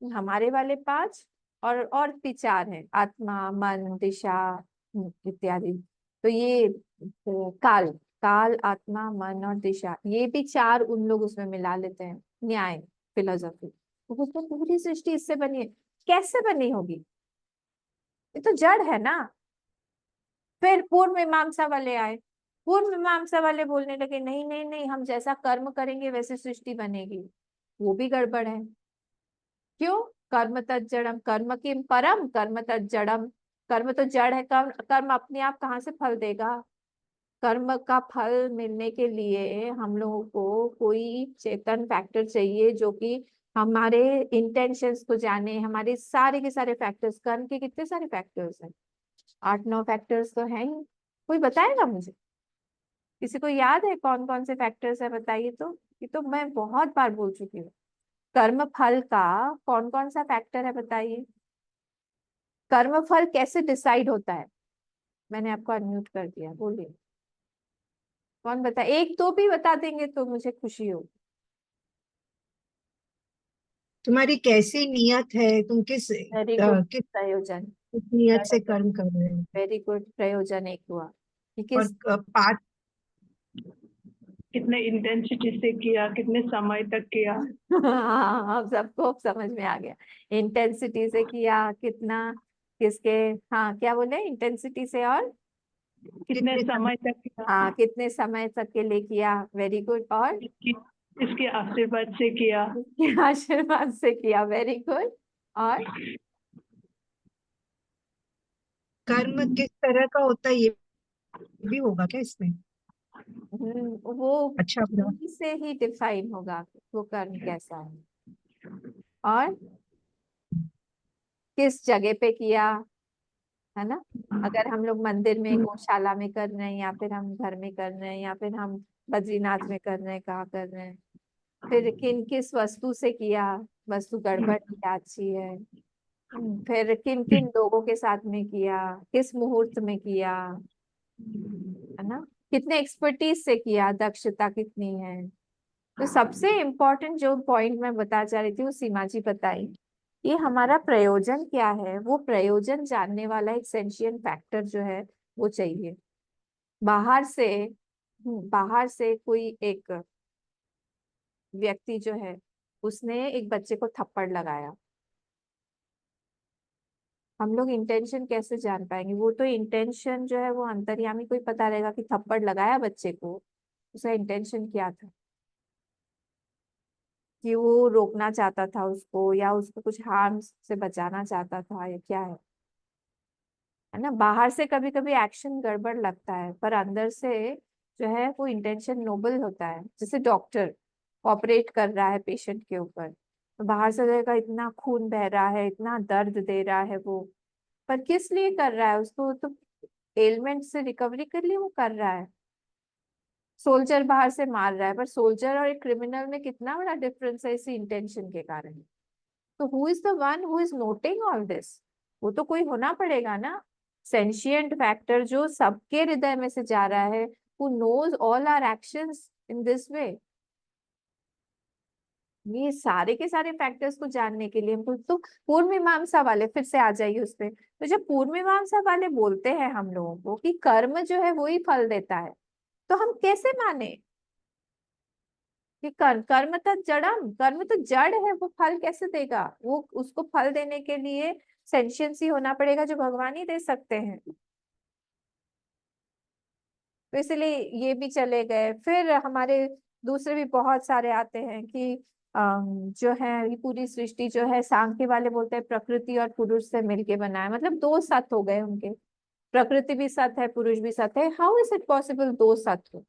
[SPEAKER 1] हमारे वाले 5 और भी 4 हैं, आत्मा, मन, दिशा इत्यादि। तो ये काल, काल, आत्मा, मन और दिशा, ये भी 4 उन लोग उसमें मिला लेते हैं, न्याय फिलोसफी। तो बोलते हैं पूरी सृष्टि इससे बनी है। कैसे बनी होगी? ये तो जड़ है ना। फिर पूर्व मीमांसा वाले आए, पूर्व मीमांसा वाले बोलने लगे नहीं नहीं नहीं, हम जैसा कर्म करेंगे वैसे सृष्टि बनेगी। वो भी गड़बड़ है। क्यों? कर्म तत् जड़म, कर्म किम परम, कर्म तत् जड़म। कर्म तो जड़ है, कर्म कर्म अपने आप कहाँ से फल देगा? कर्म का फल मिलने के लिए हम लोगों को कोई चेतन फैक्टर चाहिए, जो कि हमारे इंटेंशंस को जाने। हमारे सारे के सारे फैक्टर्स, कर्म के कितने सारे फैक्टर्स हैं? 8-9 फैक्टर्स तो हैं ही। कोई बताएगा मुझे? किसी को याद है कौन कौन से फैक्टर्स है? बताइए तो। ये तो मैं बहुत बार बोल चुकी हूँ। कर्म फल का कौन कौन सा फैक्टर है बताइए। कर्म फल कैसे डिसाइड होता है? मैंने आपको अनम्यूट कर दिया, बोलिए। कौन बता, एक दो भी बता देंगे तो मुझे खुशी होगी।
[SPEAKER 2] तुम्हारी कैसी नियत है, तुम
[SPEAKER 1] वेरी गुड,
[SPEAKER 2] किस
[SPEAKER 1] प्रयोजन।
[SPEAKER 2] नियत से कर्म कर रहे हो।
[SPEAKER 1] वेरी गुड, प्रयोजन एक हुआ कि
[SPEAKER 2] और
[SPEAKER 1] किस
[SPEAKER 2] पाठ
[SPEAKER 7] कितने इंटेंसिटी से किया, कितने समय तक किया।
[SPEAKER 1] हाँ, अब सबको समझ में आ गया। इंटेंसिटी से किया, कितना, किसके, हाँ क्या बोले, इंटेंसिटी से, और
[SPEAKER 7] कितने समय तक किया,
[SPEAKER 1] हाँ कितने समय तक के लिए किया। Very good. और
[SPEAKER 7] इसकी इसके आशीर्वाद से किया।
[SPEAKER 1] उसके आशीर्वाद से किया। Very good. और
[SPEAKER 2] कर्म किस तरह का होता है ये भी होगा क्या इसमें?
[SPEAKER 1] वो
[SPEAKER 2] अच्छा बुरा।
[SPEAKER 1] उन्हीं से ही डिफाइन होगा कि वो कर्म कैसा है, और किस जगह पे किया, है ना। अगर हम लोग मंदिर में, गौशाला में कर रहे हैं, या फिर हम घर में कर रहे हैं, या फिर हम बद्रीनाथ में कर रहे हैं, कहाँ कर रहे हैं, फिर किन किस वस्तु से किया, वस्तु गड़बड़ है या अच्छी है, फिर किन किन लोगों के साथ में किया, किस मुहूर्त में किया, है ना, कितने एक्सपर्टीज से किया, दक्षता कितनी है। तो सबसे इम्पोर्टेंट जो पॉइंट मैं बता जा रही थी वो सीमा जी बताई ये हमारा प्रयोजन क्या है, वो प्रयोजन जानने वाला एक सेंशियंट फैक्टर जो है वो चाहिए। बाहर से कोई एक व्यक्ति जो है उसने एक बच्चे को थप्पड़ लगाया, हम लोग इंटेंशन कैसे जान पाएंगे? वो तो इंटेंशन जो है वो अंतर्यामी को ही पता रहेगा कि थप्पड़ लगाया बच्चे को, उसका इंटेंशन क्या था, कि वो रोकना चाहता था उसको या उसको कुछ हार्म से बचाना चाहता था या क्या है ना। बाहर से कभी कभी एक्शन गड़बड़ लगता है पर अंदर से जो है वो इंटेंशन नोबल होता है। जैसे डॉक्टर ऑपरेट कर रहा है पेशेंट के ऊपर, तो बाहर से देखा इतना खून बह रहा है, इतना दर्द दे रहा है वो, पर किस लिए कर रहा है? उसको तो एलिमेंट से रिकवरी के लिए वो कर रहा है। सोल्जर बाहर से मार रहा है पर सोल्जर और एक क्रिमिनल में कितना बड़ा डिफरेंस है इसी इंटेंशन के कारण। तो who is the one who is noting all this? वो तो कोई होना पड़ेगा ना, सेंशियंट फैक्टर जो सबके हृदय में से जा रहा है, who knows all our actions in this way. ये सारे के सारे फैक्टर्स को जानने के लिए हमको तो पूर्व मीमांसा वाले, फिर से आ जाइए उस पे, तो जब पूर्व मीमांसा वाले बोलते हैं हम लोगों को कि कर्म जो है वो ही फल देता है, तो हम कैसे माने कि कर्म तो जड़म, कर्म तो जड़ है, वो फल कैसे देगा? वो उसको फल देने के लिए सेंशियंसी होना पड़ेगा जो भगवान ही दे सकते हैं। तो इसलिए ये भी चले गए। फिर हमारे दूसरे भी बहुत सारे आते हैं कि जो है ये पूरी सृष्टि जो है, सांख्य वाले बोलते हैं प्रकृति और पुरुष से मिलके बना है, मतलब दो सत हो गए उनके, प्रकृति भी सत है पुरुष भी सत है। हाउ इज इट पॉसिबल दो सत हो?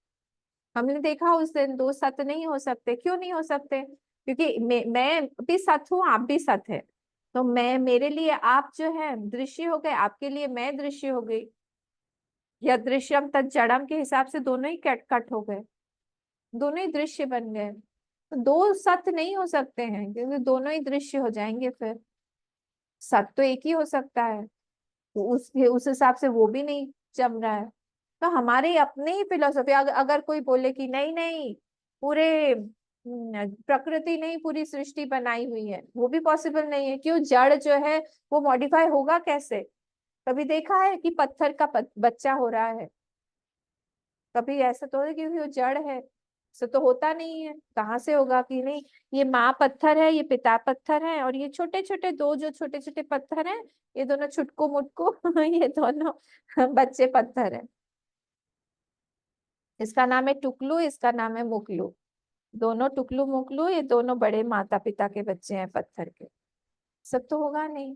[SPEAKER 1] हमने देखा उस दिन दो सत्य नहीं हो सकते। क्यों नहीं हो सकते? क्योंकि मैं भी सत्य हूँ, आप भी सत्य है। तो मैं, मेरे लिए आप जो है दृश्य हो गए, आपके लिए मैं दृश्य हो गई, या दृश्यम तत् जड़म के हिसाब से दोनों ही कट कट हो गए, दोनों ही दृश्य बन गए। तो दो सत्य नहीं हो सकते हैं क्योंकि दोनों ही दृश्य हो जाएंगे। फिर सत्य तो एक ही हो सकता है, तो उस हिसाब से वो भी नहीं जम रहा है। तो हमारे अपने ही फिलोसफी, अगर कोई बोले कि नहीं नहीं पूरे प्रकृति नहीं पूरी सृष्टि बनाई हुई है, वो भी पॉसिबल नहीं है। क्यों? जड़ जो है वो मॉडिफाई होगा कैसे? कभी देखा है कि पत्थर का बच्चा हो रहा है? कभी ऐसा तो है क्योंकि वो जड़ है, ऐसा तो होता नहीं है। कहाँ से होगा कि नहीं ये माँ पत्थर है, ये पिता पत्थर है, और ये छोटे छोटे दो जो छोटे छोटे पत्थर हैं, ये दोनों छुटकू मुटकू ये दोनों बच्चे पत्थर है। इसका नाम है टुकलू, इसका नाम है मुकलू। दोनों टुकलू मुकलू, ये दोनों बड़े माता पिता के बच्चे हैं पत्थर के। सब तो होगा नहीं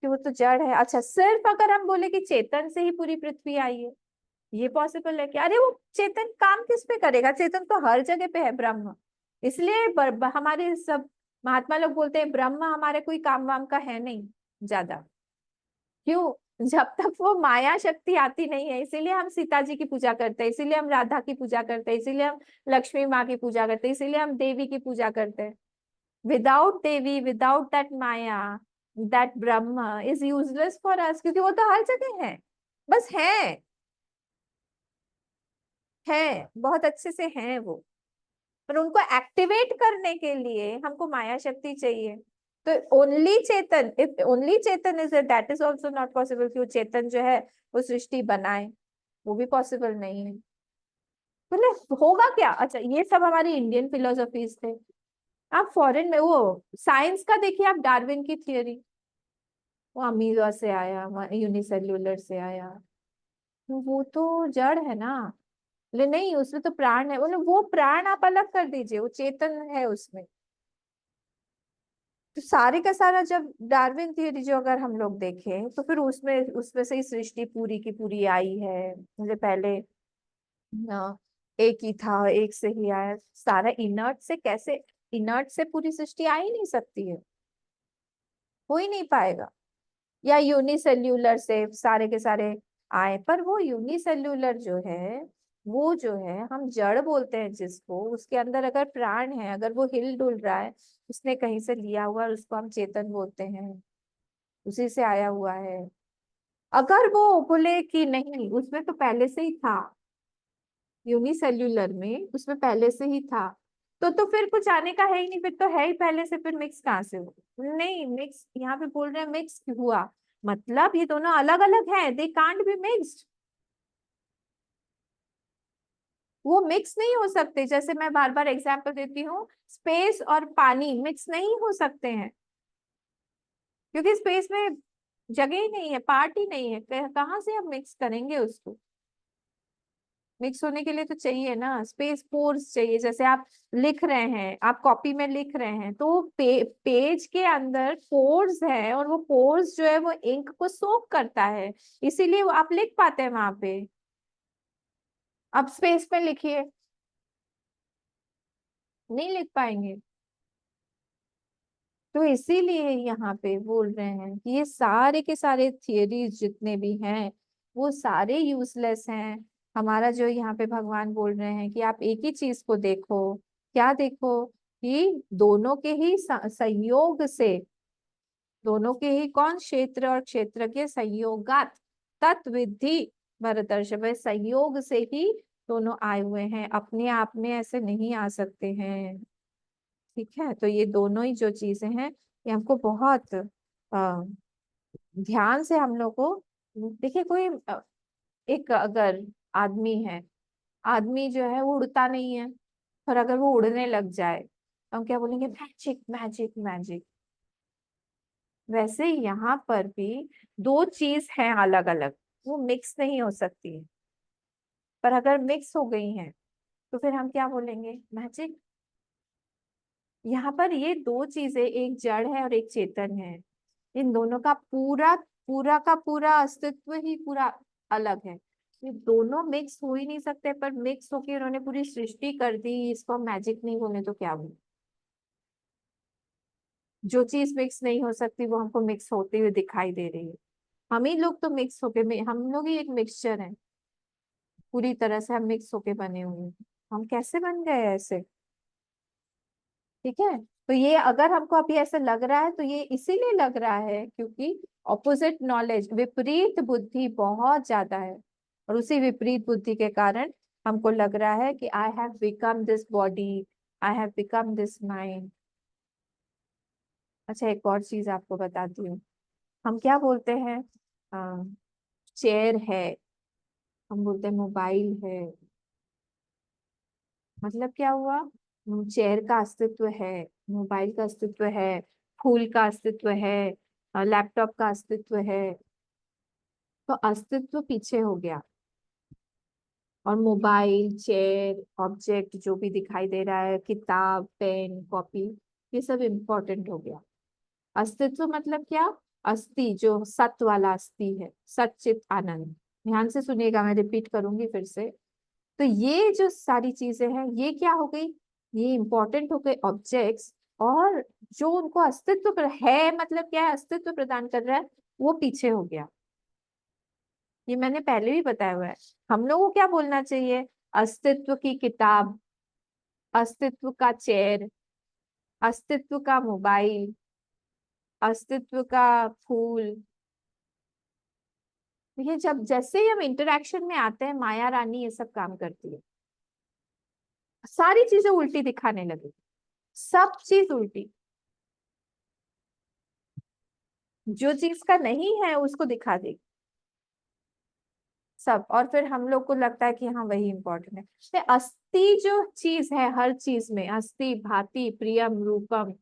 [SPEAKER 1] कि वो तो जड़ है। अच्छा, सिर्फ अगर हम बोले कि चेतन से ही पूरी पृथ्वी आई है, ये पॉसिबल है क्या? अरे वो चेतन काम किस पे करेगा? चेतन तो हर जगह पे है, ब्रह्म। इसलिए हमारे सब महात्मा लोग बोलते हैं ब्रह्म हमारे कोई काम वाम का है नहीं ज्यादा। क्यों? जब तक वो माया शक्ति आती नहीं है, इसीलिए हम सीता जी की पूजा करते हैं, इसीलिए हम राधा की पूजा करते हैं, इसीलिए हम लक्ष्मी माँ की पूजा करते हैं, इसीलिए हम देवी की पूजा करते हैं। Without Devi, without that Maya, that Brahma is useless for us, क्योंकि वो तो हर जगह है। बस है बहुत अच्छे से हैं वो, पर उनको एक्टिवेट करने के लिए हमको माया शक्ति चाहिए। तो only Chetan, if only Chetan is that is also not possible कि वो चेतन जो है वो सृष्टि बनाए, वो भी पॉसिबल नहीं है। मतलब होगा क्या? अच्छा, ये सब हमारी इंडियन फिलोसफीज थे। आप फॉरेन में वो साइंस का देखिए, आप डार्विन की थियोरी, वो अमीबा से आया, यूनिसेल्युलर से आया, तो वो तो जड़ है ना। ले नहीं, उसमें तो प्राण है। बोले वो प्राण आप अलग कर दीजिए, वो चेतन है उसमें। तो सारे का सारा जब डार्विन थियरी जो अगर हम लोग देखें तो फिर उसमें उसमें से ही सृष्टि पूरी की पूरी आई है। मुझे पहले न, एक ही था, एक से ही आया सारा। इनर्ट से कैसे? इनर्ट से पूरी सृष्टि आ ही नहीं सकती है, हो ही नहीं पाएगा। या यूनिसेल्यूलर से सारे के सारे आए, पर वो यूनिसेल्यूलर जो है, वो जो है हम जड़ बोलते हैं जिसको, उसके अंदर अगर प्राण है, अगर वो हिल डुल रहा है, उसने कहीं से लिया हुआ है, उसको हम चेतन बोलते हैं, उसी से आया हुआ है। अगर वो बोले कि नहीं उसमें तो पहले से ही था, यूनिसेल्यूलर में उसमें पहले से ही था, तो फिर कुछ आने का है ही नहीं, फिर तो है ही पहले से, फिर मिक्स कहाँ से हो? नहीं, मिक्स यहाँ पे बोल रहे हैं मिक्स हुआ, मतलब ये दोनों अलग अलग हैं, दे कांट बी मिक्स्ड। वो मिक्स नहीं हो सकते। जैसे मैं बार बार एग्जांपल देती हूँ, स्पेस और पानी मिक्स नहीं हो सकते हैं, क्योंकि स्पेस में जगह ही नहीं है, पार्ट ही नहीं है, कहाँ से हम मिक्स करेंगे उसको? मिक्स होने के लिए तो चाहिए ना स्पेस, पोर्स चाहिए। जैसे आप लिख रहे हैं, आप कॉपी में लिख रहे हैं, तो पेज के अंदर पोर्स है, और वो पोर्स जो है वो इंक को सोक करता है, इसीलिए वो आप लिख पाते हैं वहां पे। अब स्पेस में लिखिए, नहीं लिख पाएंगे। तो इसीलिए यहाँ पे बोल रहे हैं कि ये सारे के सारे थियरीज जितने भी हैं वो सारे यूजलेस हैं। हमारा जो यहाँ पे भगवान बोल रहे हैं कि आप एक ही चीज को देखो, क्या देखो? कि दोनों के ही संयोग से, दोनों के ही कौन? क्षेत्र और क्षेत्र के संयोगात तत्विधि भरतर्षभ, संयोग से ही दोनों आए हुए हैं, अपने आप में ऐसे नहीं आ सकते हैं। ठीक है, तो ये दोनों ही जो चीजें हैं ये हमको बहुत ध्यान से हम लोग को देखिए। कोई एक अगर आदमी है, आदमी जो है वो उड़ता नहीं है, पर अगर वो उड़ने लग जाए तो हम क्या बोलेंगे? Magic magic magic. वैसे ही यहाँ पर भी दो चीज हैं अलग अलग, वो मिक्स नहीं हो सकती है, पर अगर मिक्स हो गई हैं तो फिर हम क्या बोलेंगे? मैजिक। यहाँ पर ये दो चीजें, एक जड़ है और एक चेतन है, इन दोनों का पूरा पूरा का पूरा अस्तित्व ही पूरा अलग है। ये दोनों मिक्स हो ही नहीं सकते, पर मिक्स होके उन्होंने पूरी सृष्टि कर दी, इसको हम मैजिक नहीं बोले तो क्या बोले? जो चीज मिक्स नहीं हो सकती वो हमको मिक्स होते हुए दिखाई दे रही है। हम ही लोग तो मिक्स होके, हम लोग ही एक मिक्सचर है, पूरी तरह से हम मिक्स होके बने हुए हैं। हम कैसे बन गए ऐसे? ठीक है, तो ये अगर हमको अभी ऐसा लग रहा है तो ये इसीलिए लग रहा है क्योंकि ऑपोजिट नॉलेज, विपरीत बुद्धि बहुत ज्यादा है, और उसी विपरीत बुद्धि के कारण हमको लग रहा है कि I have become this body, I have become this mind. अच्छा, एक और चीज आपको बताती हूँ। हम क्या बोलते हैं? चेयर है, हम बोलते हैं मोबाइल है, मतलब क्या हुआ? चेयर का अस्तित्व है, मोबाइल का अस्तित्व है, फूल का अस्तित्व है, लैपटॉप का अस्तित्व है, तो अस्तित्व पीछे हो गया। और मोबाइल, चेयर, ऑब्जेक्ट जो भी दिखाई दे रहा है, किताब, पेन, कॉपी, ये सब इम्पोर्टेंट हो गया। अस्तित्व मतलब क्या? अस्थि, जो सत्य वाला अस्थि है, सच्चित आनंद। ध्यान से सुनिएगा, मैं रिपीट करूंगी फिर से। तो ये जो सारी चीजें हैं ये क्या हो गई? ये इंपॉर्टेंट हो गए ऑब्जेक्ट्स, और जो उनको अस्तित्व है, मतलब क्या है, अस्तित्व प्रदान कर रहा है, वो पीछे हो गया। ये मैंने पहले भी बताया हुआ है। हम लोगों को क्या बोलना चाहिए? अस्तित्व की किताब, अस्तित्व का चेयर, अस्तित्व का मोबाइल, अस्तित्व का फूल। ये जब जैसे ही हम इंटरेक्शन में आते हैं, माया रानी ये सब काम करती है, सारी चीजें उल्टी दिखाने लगी, सब चीज उल्टी, जो चीज का नहीं है उसको दिखा देगी सब। और फिर हम लोग को लगता है कि हाँ वही इंपॉर्टेंट है। तो अस्थि जो चीज है, हर चीज में अस्थि भाति प्रियम रूपम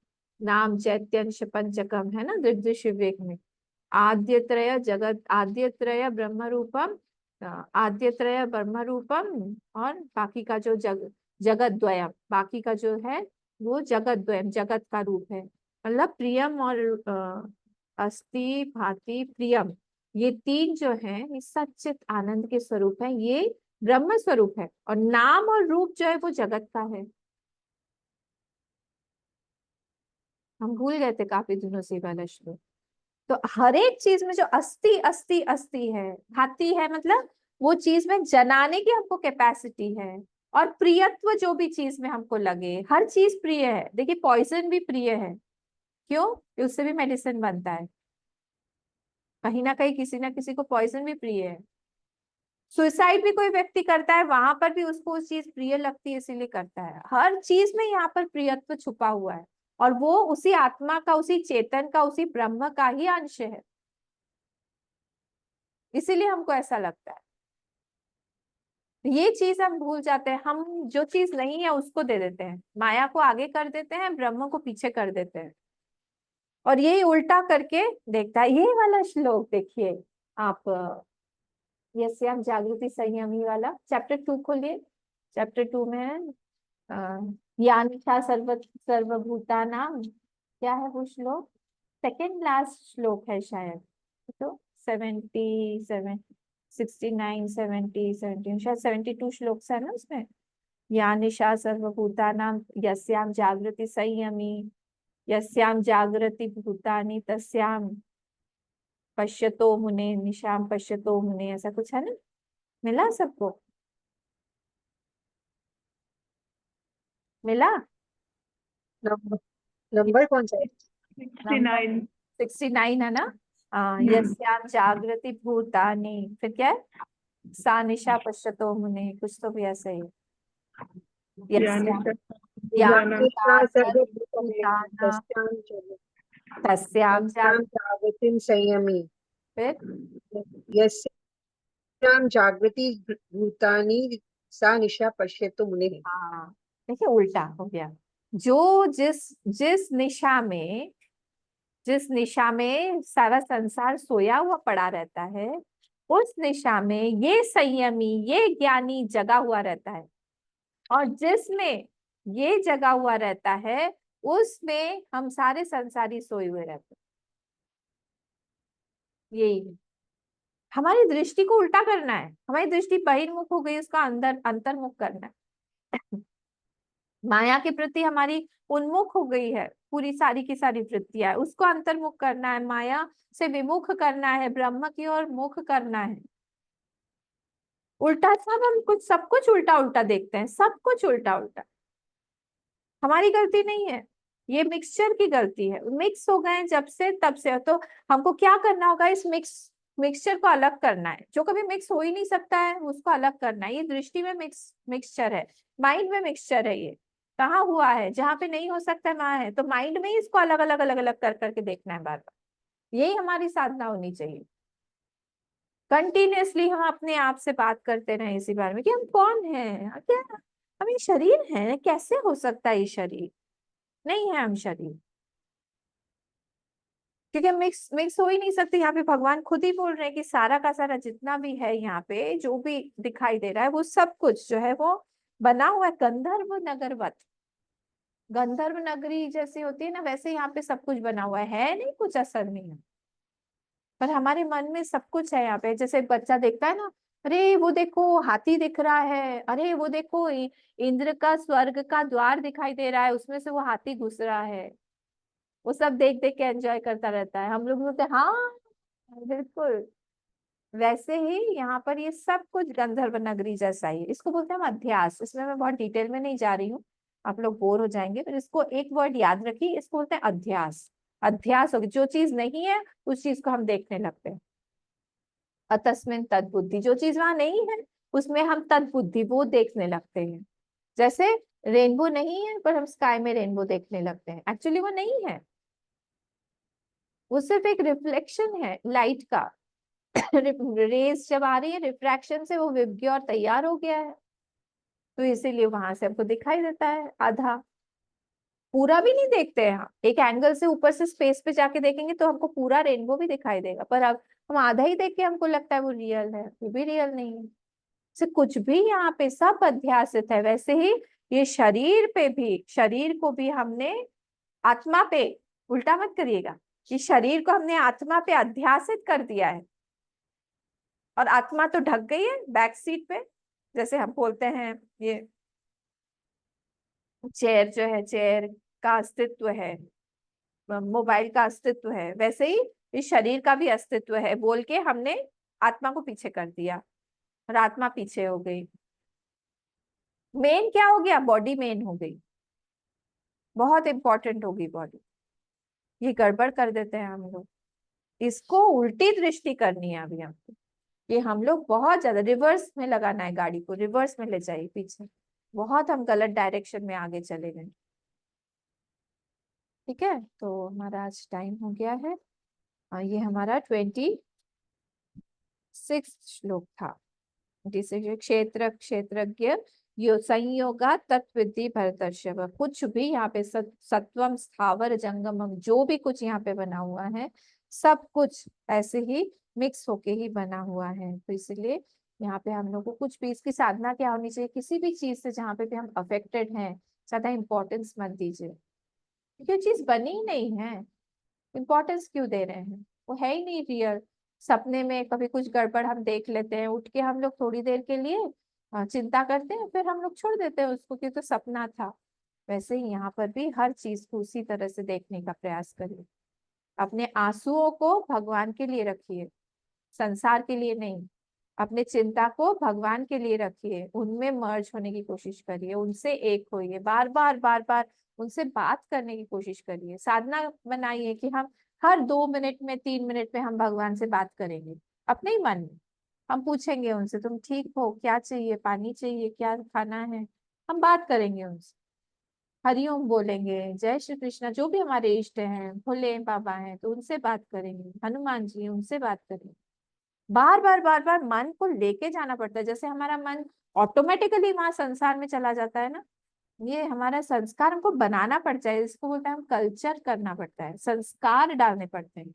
[SPEAKER 1] नाम चैत्यंश पंचकम, है ना दृग्दृश्य विवेक में। आद्यत्रय जगत, आद्यत्रय ब्रह्म रूपम, आद्यत्रय ब्रह्म रूपम, और बाकी का जो जगत द्वयम, बाकी का जो है वो जगत द्वयम, जगत का रूप है। मतलब प्रियम और अस्थि भाति प्रियम, ये तीन जो है ये सच्चित आनंद के स्वरूप है, ये ब्रह्म स्वरूप है। और नाम और रूप जो है वो जगत का है। हम भूल गए थे काफी दिनों से वाला श्लोक। तो हर एक चीज में जो अस्थि अस्थि अस्थि है, भाति है, मतलब वो चीज में जनाने की हमको कैपेसिटी है। और प्रियत्व जो भी चीज में हमको लगे, हर चीज प्रिय है। देखिए पॉइजन भी प्रिय है, क्यों? कि उससे भी मेडिसिन बनता है, कहीं ना कहीं किसी ना किसी को पॉइजन भी प्रिय है। सुसाइड भी कोई व्यक्ति करता है, वहां पर भी उसको उस चीज प्रिय लगती है इसीलिए करता है। हर चीज में यहाँ पर प्रियत्व छुपा हुआ है, और वो उसी आत्मा का, उसी चेतन का, उसी ब्रह्म का ही अंश है, इसीलिए हमको ऐसा लगता है। ये चीज हम भूल जाते हैं, हम जो चीज नहीं है उसको दे देते हैं, माया को आगे कर देते हैं, ब्रह्म को पीछे कर देते हैं, और यही उल्टा करके देखता है। ये वाला श्लोक देखिए आप, यस्याम जागृति संयमी वाला, चैप्टर 2 खोलिए। चैप्टर 2 में है यानिशा सर्वभूतानां, क्या है वो श्लोक, सेकेंड लास्ट श्लोक है शायद, तो 77 69 70 70 शायद 72 श्लोक है ना उसमें। यानिशा सर्वभूतानां यस्याम जागृति संयमी, यस्याम जागृति भूतानि तस्याम पश्यतो मुने, निशाम पश्यतो मुने, ऐसा कुछ है ना। मिला सबको? मिला?
[SPEAKER 2] नंबर नंबर कौन सा है?
[SPEAKER 7] 69।
[SPEAKER 1] 69 है ना। यस्याम जागृति भूतानि, फिर क्या है, सा निशा पश्यतो मुने, कुछ तो भी ऐसे ही। यस्याम
[SPEAKER 2] यानिशा
[SPEAKER 1] सर्वभूतानां तस्याम
[SPEAKER 2] जागृतिं संयमी,
[SPEAKER 1] फिर
[SPEAKER 2] यस्यां जागृति भूतानि सा निशा पश्यतु मुनिः।
[SPEAKER 1] हाँ देखिए उल्टा हो गया। जो जिस जिस निशा में, जिस निशा में सारा संसार सोया हुआ पड़ा रहता है, उस निशा में ये संयमी, ये ज्ञानी जगा हुआ रहता है, और जिसमें ये जगा हुआ रहता है उसमें हम सारे संसारी सोए हुए रहते हैं। यही है, हमारी दृष्टि को उल्टा करना है। हमारी दृष्टि बहिर्मुख हो गई, उसका अंदर अंतर्मुख करना है। माया के प्रति हमारी उन्मुख हो गई है, पूरी सारी की सारी वृत्तियां, उसको अंतर्मुख करना है, माया से विमुख करना है, ब्रह्म की ओर मुख करना है। उल्टा सब, हम कुछ सब कुछ उल्टा उल्टा देखते हैं, सब कुछ उल्टा उल्टा। हमारी गलती नहीं है, ये मिक्सचर की गलती है। मिक्स हो गए जब से तब से, तो हमको क्या करना होगा, इस मिक्सचर को अलग करना है। जो कभी मिक्स हो ही नहीं सकता है उसको अलग करना है। ये दृष्टि में मिक्सचर है, माइंड में मिक्सचर है। ये कहाँ हुआ है, जहाँ पे नहीं हो सकता है वहां है, तो माइंड में ही इसको अलग अलग अलग अलग कर करके देखना है बार बार। यही हमारी साधना होनी चाहिए। कंटिन्यूअसली हम अपने आप से बात करते रहे इसी बारे में कि हम कौन हैं, क्या हम ये शरीर है, कैसे हो सकता है ये शरीर, नहीं है हम शरीर, क्योंकि मिक्स मिक्स हो ही नहीं सकते। यहाँ पे भगवान खुद ही बोल रहे हैं कि सारा का सारा जितना भी है यहाँ पे, जो भी दिखाई दे रहा है, वो सब कुछ जो है वो बना हुआ है गंधर्व नगरवत। गंधर्व नगरी जैसी होती है ना, वैसे यहाँ पे सब कुछ बना हुआ है नहीं कुछ असल में है, पर हमारे मन में सब कुछ है। यहाँ पे जैसे बच्चा देखता है ना, अरे वो देखो हाथी दिख रहा है, अरे वो देखो इंद्र का स्वर्ग का द्वार दिखाई दे रहा है, उसमें से वो हाथी घुस रहा है। वो सब देख देख के एंजॉय करता रहता है। हम लोग बोलते हैं हाँ बिल्कुल। वैसे ही यहाँ पर ये सब कुछ गंधर्व नगरी जैसा ही है। इसको बोलते हैं हम अध्यास। इसमें मैं बहुत डिटेल में नहीं जा रही हूँ, आप लोग बोर हो जाएंगे, पर इसको एक वर्ड याद रखिए, इसको बोलते हैं अध्यास। अध्यास होगी, जो चीज नहीं है उस चीज को हम देखने लगते हैं। अतस्मिन तद्बुद्धि, जो चीज वहां नहीं है उसमें हम तद्बुद्धि, वो देखने लगते हैं। जैसे रेनबो नहीं है पर हम स्काई में रेनबो देखने लगते हैं, एक्चुअली वो नहीं है, वो सिर्फ एक रिफ्लेक्शन है लाइट का। रेस जब आ रही है रिफ्रैक्शन से, वो विभ गया और तैयार हो गया है, तो इसीलिए वहां से हमको दिखाई देता है आधा। पूरा भी नहीं देखते हैं हम, एक एंगल से ऊपर से स्पेस पे जाके देखेंगे तो हमको पूरा रेनबो भी दिखाई देगा, पर अब हम आधा ही देख के हमको लगता है वो रियल है, वो भी रियल नहीं है। से कुछ भी यहाँ पे सब अध्यासित है। वैसे ही ये शरीर पे भी, शरीर को भी हमने आत्मा पे, उल्टा मत करिएगा, कि शरीर को हमने आत्मा पे अध्यासित कर दिया है, और आत्मा तो ढक गई है बैक सीट पे। जैसे हम बोलते हैं ये चेयर जो है, चेयर का अस्तित्व है, मोबाइल का अस्तित्व है, वैसे ही इस शरीर का भी अस्तित्व है बोल के हमने आत्मा को पीछे कर दिया, और आत्मा पीछे हो गई। मेन क्या हो गया, बॉडी मेन हो गई, बहुत इंपॉर्टेंट होगी बॉडी। ये गड़बड़ कर देते हैं हम लोग, इसको उल्टी दृष्टि करनी है अभी हमको। ये हम लोग बहुत ज्यादा रिवर्स में लगाना है, गाड़ी को रिवर्स में ले जाइए पीछे, बहुत हम गलत डायरेक्शन में आगे चले गए। ठीक है, तो हमारा आज टाइम हो गया है। ये हमारा 26 श्लोक था। जिसे क्षेत्र क्षेत्रज्ञ यो संयोगा तत्विद्धि भरतर्षभ। कुछ भी यहाँ पे सत्वम स्थावर जंगमम जो भी कुछ यहाँ पे बना हुआ है, सब कुछ ऐसे ही मिक्स होके ही बना हुआ है। तो इसलिए यहाँ पे हम लोग को कुछ भी, इसकी साधना क्या होनी चाहिए, किसी भी चीज से जहाँ पे भी हम अफेक्टेड हैं ज्यादा इंपॉर्टेंस मत दीजिए, क्योंकि वो चीज बनी ही नहीं है, इम्पोर्टेंस क्यों दे रहे हैं, वो है ही नहीं रियल। सपने में कभी कुछ गड़बड़ हम देख लेते हैं, उठ के हम लोग थोड़ी देर के लिए चिंता करते हैं, फिर हम लोग छोड़ देते हैं उसको कि तो सपना था। वैसे ही यहाँ पर भी हर चीज को उसी तरह से देखने का प्रयास करिए। अपने आंसुओं को भगवान के लिए रखिए, संसार के लिए नहीं। अपने चिंता को भगवान के लिए रखिए, उनमें मर्ज होने की कोशिश करिए, उनसे एक होइए, बार बार बार बार उनसे बात करने की कोशिश करिए। साधना बनाइए कि हम हर 2 मिनट में 3 मिनट में हम भगवान से बात करेंगे, अपने ही मन में हम पूछेंगे उनसे, तुम ठीक हो, क्या चाहिए, पानी चाहिए, क्या खाना है, हम बात करेंगे उनसे, हरिओम बोलेंगे, जय श्री कृष्णा, जो भी हमारे इष्ट हैं, भोले बाबा हैं तो उनसे बात करेंगे, हनुमान जी उनसे बात करेंगे। बार बार बार बार मन को लेके जाना पड़ता है, जैसे हमारा मन ऑटोमेटिकली वहां संसार में चला जाता है ना, ये हमारा संस्कार हमको बनाना पड़ता है, इसको बोलते हैं हम कल्चर करना पड़ता है, संस्कार डालने पड़ते हैं।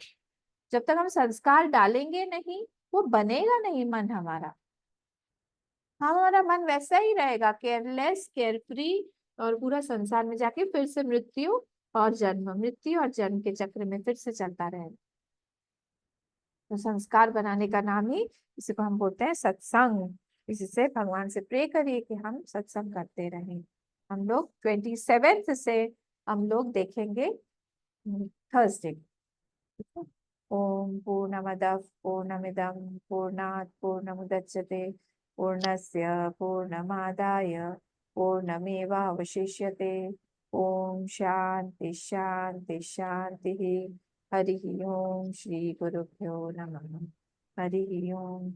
[SPEAKER 1] जब तक हम संस्कार डालेंगे नहीं, वो बनेगा नहीं मन हमारा। हमारा मन वैसा ही रहेगा, केयरलेस, केयरफ्री, और पूरा संसार में जाके फिर से मृत्यु और जन्म, मृत्यु और जन्म के चक्र में फिर से चलता रहेगा। तो संस्कार बनाने का नाम ही इसी को हम बोलते हैं सत्संग। इससे भगवान से प्रे करिए कि हम सत्संग करते रहें। हम लोग 27 से हम लोग देखेंगे थर्सडे। ओम पूर्णमदः पूर्णमिदं पूर्णात् पूर्णमुदच्यते पूर्णस्य पूर्णमादाय पूर्णमेवावशिष्यते। ओम शांति शांति शांति। हरि ओम। श्री गुरुभ्यो नमः। हरि ओम।